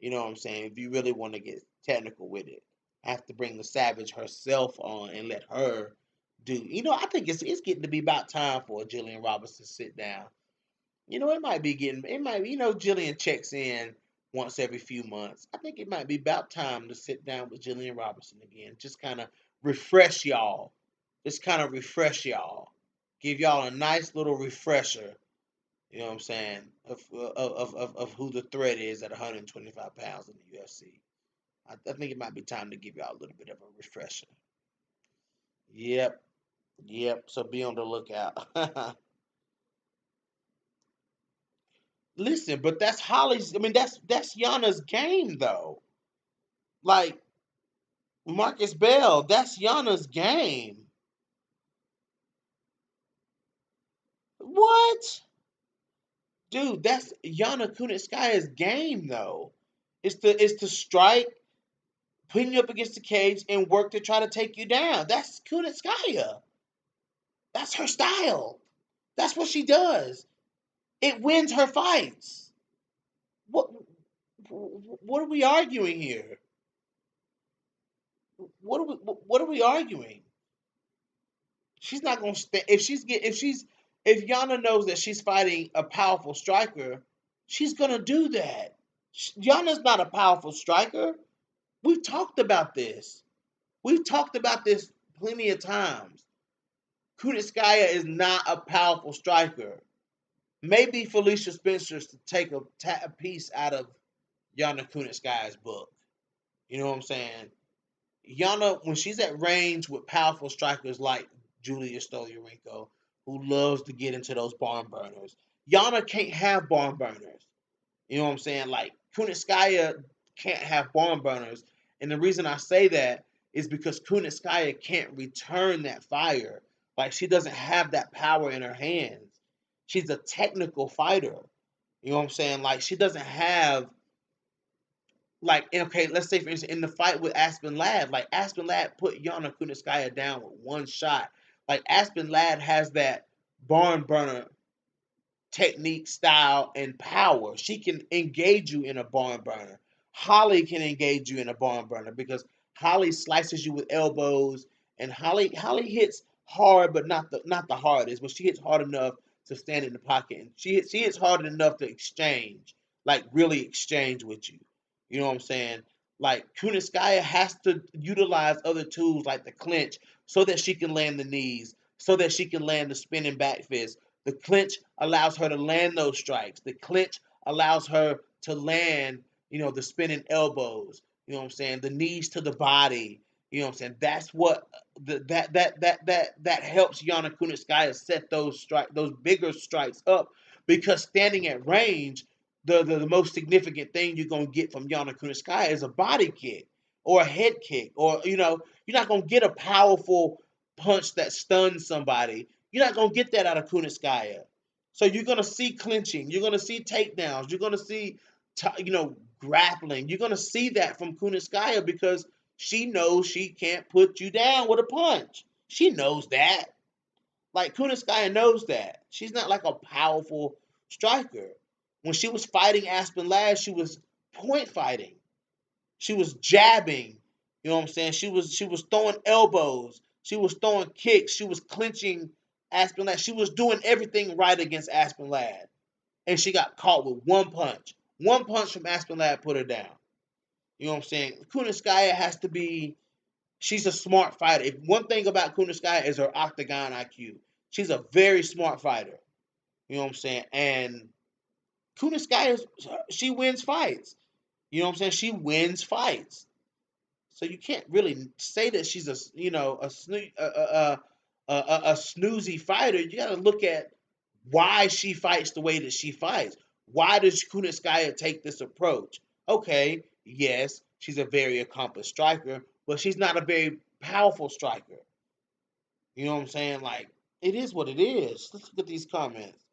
You know what I'm saying? If you really want to get technical with it, I have to bring the Savage herself on and let her do. I think it's getting to be about time for Jillian Robertson to sit down. Jillian checks in once every few months. I think it might be about time to sit down with Jillian Robertson again. Just kind of refresh y'all. Just kind of refresh y'all. Give y'all a nice little refresher, you know what I'm saying, of who the threat is at 125 pounds in the UFC. I think it might be time to give y'all a little bit of a refresher. Yep, yep. So be on the lookout. Listen, but that's Holly's. I mean, that's Yana's game, though. Like Marcus Bell, that's Yana's game. What, dude? That's Yana Kunitskaya's game, though. It's to strike, putting you up against the cage, and work to try to take you down. That's Kunitskaya. That's her style. That's what she does. It wins her fights. What what are we arguing here? What are we arguing? She's not gonna stand if Yana knows that she's fighting a powerful striker, she's gonna do that. Yana's not a powerful striker. We've talked about this. We've talked about this plenty of times. Kunitskaya is not a powerful striker. Maybe Felicia Spencer's to take a piece out of Yana Kunitskaya's book. You know what I'm saying? Yana, when she's at range with powerful strikers like Julia Stoliarenko, who loves to get into those barn burners. Yana can't have barn burners. You know what I'm saying? Like Kunitskaya can't have barn burners. And the reason I say that is because Kunitskaya can't return that fire. Like she doesn't have that power in her hands. She's a technical fighter. You know what I'm saying? Like she doesn't have like okay, let's say for instance in the fight with Aspen Ladd, like Aspen Ladd put Yana Kunitskaya down with one shot. Like Aspen Ladd has that barn burner technique, style, and power. She can engage you in a barn burner. Holly can engage you in a barn burner because Holly slices you with elbows, and Holly hits hard, but not the hardest, but she hits hard enough to stand in the pocket, and she hits hard enough to exchange, like really exchange with you. You know what I'm saying? Like Kuniskaya has to utilize other tools like the clinch so that she can land the knees, so that she can land the spinning back fist. The clinch allows her to land those strikes. The clinch allows her to land, the spinning elbows. You know what I'm saying? The knees to the body. You know what I'm saying? That's what that helps Yana Kunitskaya set those bigger strikes up because standing at range, the most significant thing you're gonna get from Yana Kunitskaya is a body kick or a head kick, or you're not gonna get a powerful punch that stuns somebody. You're not gonna get that out of Kunitskaya. So you're gonna see clinching, you're gonna see takedowns, you're gonna see grappling. You're gonna see that from Kunitskaya because she knows she can't put you down with a punch. She knows that. Like Kunitskaya knows that. She's not like a powerful striker. When she was fighting Aspen Ladd, she was point fighting. She was jabbing. You know what I'm saying? She was throwing elbows. She was throwing kicks. She was clinching Aspen Ladd. She was doing everything right against Aspen Ladd. And she got caught with one punch. One punch from Aspen Ladd put her down. You know what I'm saying? Kunitskaya has to be. She's a smart fighter. If one thing about Kunitskaya is her octagon IQ. She's a very smart fighter. You know what I'm saying? And Kunitskaya, she wins fights. You know what I'm saying? She wins fights. So you can't really say that she's a snoozy fighter. You got to look at why she fights the way that she fights. Why does Kunitskaya take this approach? Okay, yes, she's a very accomplished striker, but she's not a very powerful striker. You know what I'm saying? Like, it is what it is. Let's look at these comments.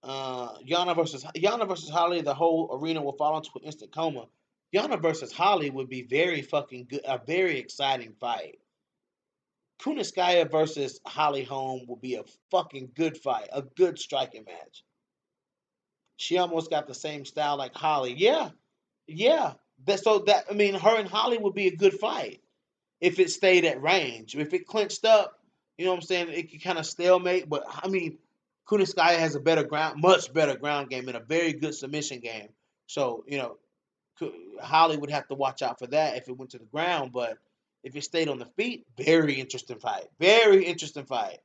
Yana versus Holly, the whole arena will fall into an instant coma. Yana versus Holly would be very fucking good, a very exciting fight. Kunitskaya versus Holly Holm will be a fucking good fight, a good striking match. She almost got the same style like Holly. Yeah, yeah. I mean, her and Holly would be a good fight if it stayed at range. If it clinched up, you know what I'm saying, it could kind of stalemate. But I mean, Kunitskaya has a much better ground game and a very good submission game. So Holly would have to watch out for that if it went to the ground. But if it stayed on the feet, very interesting fight. Very interesting fight.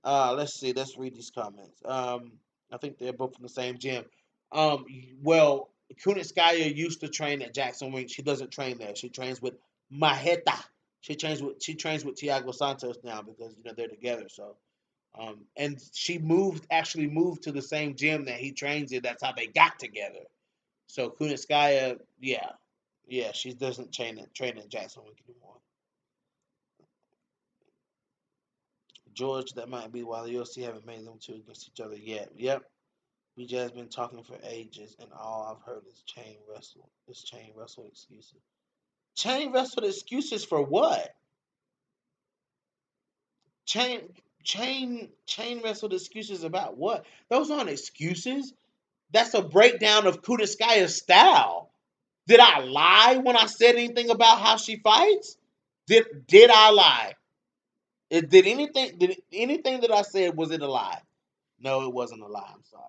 Let's see. Let's read these comments. I think they're both from the same gym. Well, Kunitskaya used to train at Jackson Wing. She doesn't train there. She trains with Maheta. She trains with Thiago Santos now because they're together. So, and she actually moved to the same gym that he trains in. That's how they got together. So Kunitskaya, yeah, she doesn't train at Jackson Wing anymore. George, that might be why the UFC haven't made them two against each other yet. Yep. BJ has been talking for ages, and all I've heard is chain wrestle. It's chain wrestle excuses. Chain wrestle excuses for what? Chain chain wrestle excuses about what? Those aren't excuses. That's a breakdown of Kuniskaya's style. Did I lie when I said anything about how she fights? Did I lie? Did anything that I said, was it a lie? No, it wasn't a lie. I'm sorry.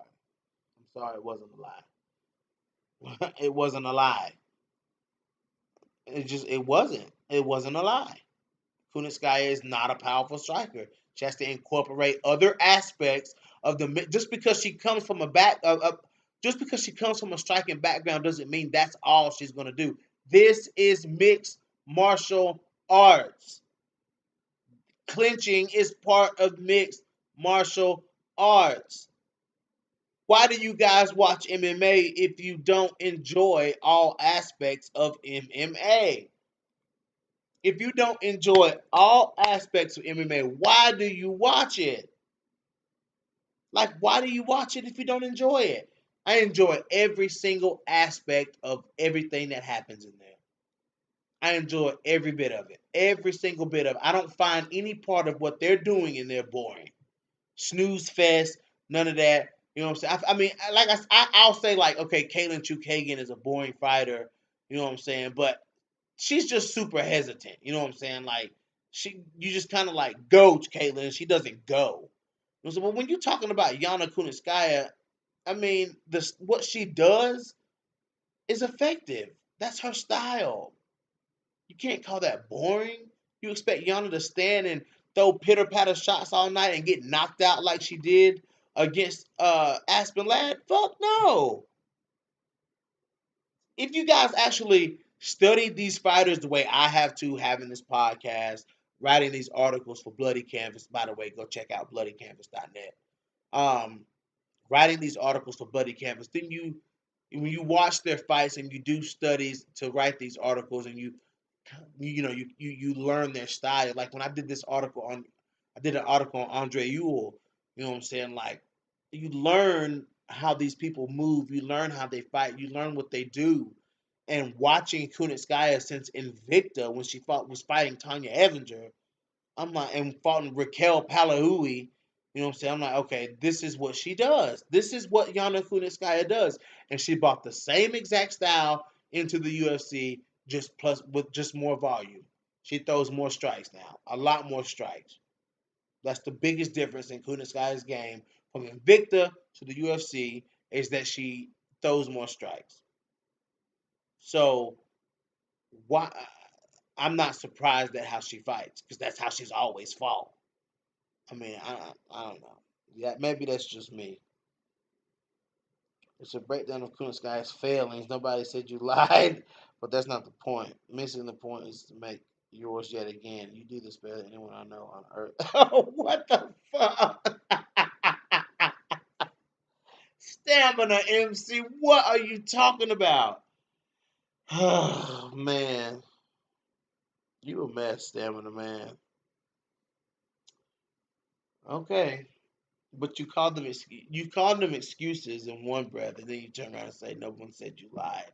I'm sorry, it wasn't a lie. It wasn't a lie. It wasn't a lie. Kunitskaya is not a powerful striker. She has to incorporate other aspects of the. Just because she comes from a striking background doesn't mean that's all she's going to do. This is mixed martial arts. Clinching is part of mixed martial arts. Why do you guys watch MMA if you don't enjoy all aspects of MMA? If you don't enjoy all aspects of MMA, why do you watch it? Like, why do you watch it if you don't enjoy it? I enjoy every single aspect of everything that happens in there. I enjoy every bit of it. Every single bit of it. I don't find any part of what they're doing in there boring. Snooze fest, none of that. You know what I'm saying? I mean, like I'll say, like, okay, Caitlin Chukagian is a boring fighter. You know what I'm saying? But she's just super hesitant. You know what I'm saying? Like, you just kind of like go, Caitlin. She doesn't go. You know, so, but when you're talking about Yana Kunitskaya, I mean, what she does is effective. That's her style. You can't call that boring. You expect Yana to stand and throw pitter patter shots all night and get knocked out like she did against Aspen Ladd? Fuck no. If you guys actually studied these fighters the way I have to, having this podcast, writing these articles for Bloody Canvas, by the way, go check out bloodycanvas.net. Um, Writing these articles for Bloody Canvas, then when you watch their fights and you do studies to write these articles and you learn their style. Like when I did an article on Andre Ewell. You know what I'm saying? Like you learn how these people move, you learn how they fight, you learn what they do. And watching Kunitskaya since Invicta when she was fighting Tanya Evinger, I'm like, and fought Raquel Palahui. You know what I'm saying? I'm like, okay, this is what she does. This is what Yana Kunitskaya does. And she brought the same exact style into the UFC, just plus with just more volume. She throws more strikes now, a lot more strikes. That's the biggest difference in Kunitskaya's game from Invicta to the UFC is that she throws more strikes. So why? I'm not surprised at how she fights because that's how she's always fought. I mean, I don't know. Yeah, maybe that's just me. It's a breakdown of Kunitskaya's failings. Nobody said you lied, but that's not the point. Missing the point is to make yours yet again. You do this better than anyone I know on earth. Oh, what the fuck? Stamina MC, what are you talking about? Oh, man. You a mess, Stamina Man. Okay. But you called them excuses in one breath, and then you turn around and say no one said you lied.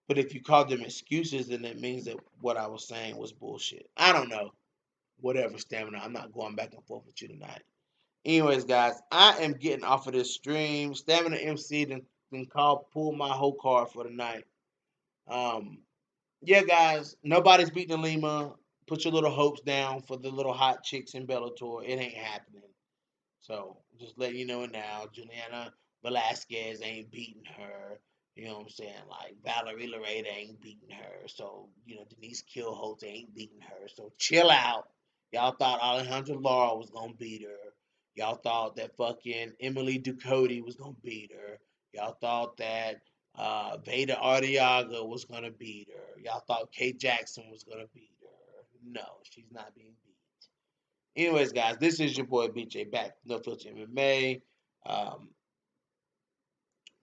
But if you called them excuses, then it means that what I was saying was bullshit. I don't know. Whatever, Stamina. I'm not going back and forth with you tonight. Anyways, guys, I am getting off of this stream. Stamina MC then pull my whole card for the night. Um, yeah, guys, nobody's beating Lima. Put your little hopes down for the little hot chicks in Bellator. It ain't happening. So just let you know now, Juliana Velasquez ain't beating her. You know what I'm saying? Like Valerie Loretta ain't beating her. So, Denise Killholtz ain't beating her. So chill out. Y'all thought Alejandra Lara was gonna beat her. Y'all thought that fucking Emily Ducote was gonna beat her. Y'all thought that Veda Arteaga was gonna beat her. Y'all thought Kate Jackson was gonna beat her. No, she's not being beat. Anyways, guys, this is your boy BJ back from No Filter MMA. Um,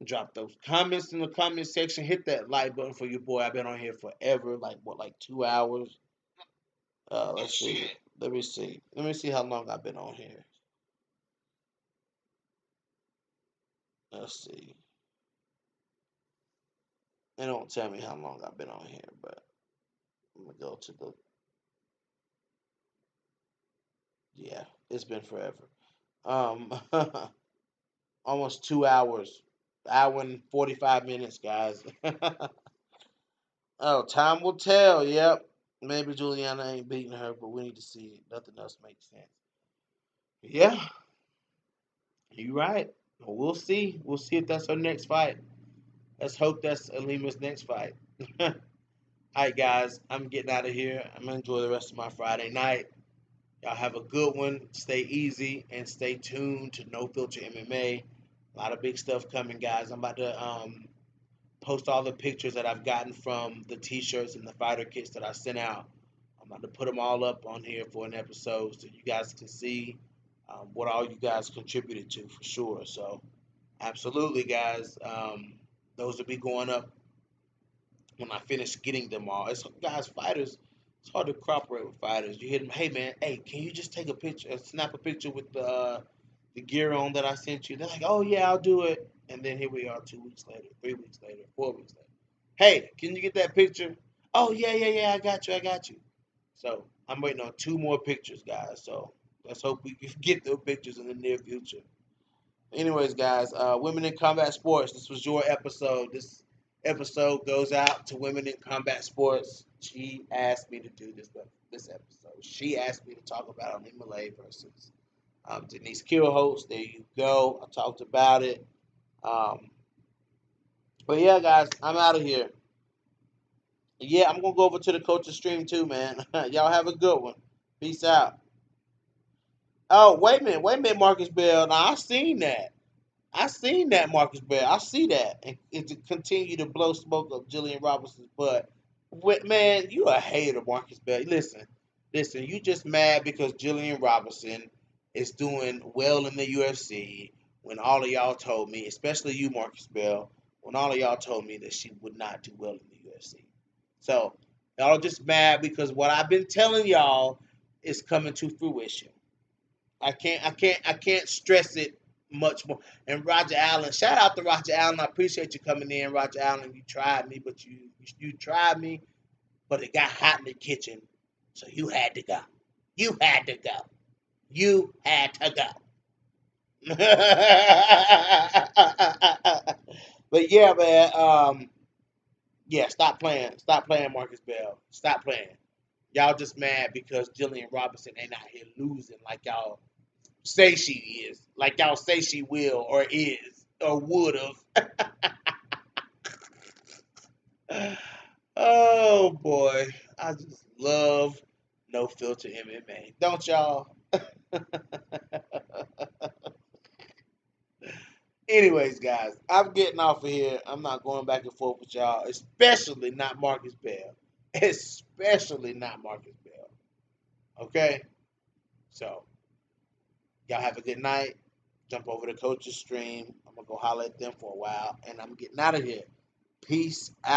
Drop those comments in the comment section. Hit that like button for your boy. I've been on here forever, like 2 hours. Let's see. Let me see. Let me see how long I've been on here. Let's see. They don't tell me how long I've been on here, but I'm gonna go to the. Yeah, it's been forever. Um, Almost 2 hours, hour and 45 minutes, guys. Oh, time will tell. Yep. Maybe Juliana ain't beating her, but we need to see it. Nothing else makes sense. Yeah, you right. Well, we'll see. We'll see if that's her next fight. Let's hope that's Alima's next fight. All right, guys. I'm getting out of here. I'm going to enjoy the rest of my Friday night. Y'all have a good one. Stay easy and stay tuned to No Filter MMA. A lot of big stuff coming, guys. I'm about to post all the pictures that I've gotten from the t-shirts and the fighter kits that I sent out. I'm I'm about to put them all up on here for an episode so you guys can see what all you guys contributed to for sure. So absolutely, guys. Those will be going up when I finish getting them all. It's guys, fighters. It's hard to cooperate with fighters. You hit them, hey man, hey, can you just take a picture, snap a picture with the gear on that I sent you? They're like, oh yeah, I'll do it. And then here we are, 2 weeks later, 3 weeks later, 4 weeks later. Hey, can you get that picture? Oh yeah, yeah, yeah, I got you, I got you. So I'm waiting on 2 more pictures, guys. So let's hope we can get those pictures in the near future. Anyways, guys, women in combat sports. This was your episode. This episode goes out to women in combat sports. She asked me to do this episode. She asked me to talk about ILIMA-LEI versus Denise Killholtz. There you go. I talked about it. Um, but yeah, guys, I'm out of here. Yeah, I'm gonna go over to the coach's stream too, man. Y'all have a good one. Peace out. Oh, wait a minute, Marcus Bell. Now I seen that. I seen that, Marcus Bear. I see that, and to continue to blow smoke up Jillian Robinson's butt. Man, you a hater, Marcus Bear. Listen. You just mad because Jillian Robinson is doing well in the UFC when all of y'all told me, especially you, Marcus Bell, when all of y'all told me that she would not do well in the UFC. So y'all are just mad because what I've been telling y'all is coming to fruition. I can't stress it much more. And Roger Allen, shout out to Roger Allen. I appreciate you coming in, Roger Allen. You tried me, but you tried me, but it got hot in the kitchen, so you had to go. You had to go. You had to go. But yeah, man. Yeah, stop playing, Marcus Bell. Stop playing. Y'all just mad because Jillian Robinson ain't out here losing like y'all say she is, like y'all say she will or is or would have. Oh boy, I just love no filter MMA, don't y'all? Anyways, guys, I'm getting off of here. I'm not going back and forth with y'all, especially not Marcus Bell, especially not Marcus Bell. Okay, so y'all have a good night. Jump over to Coach's stream. I'm gonna go holler at them for a while, and I'm getting out of here. Peace out.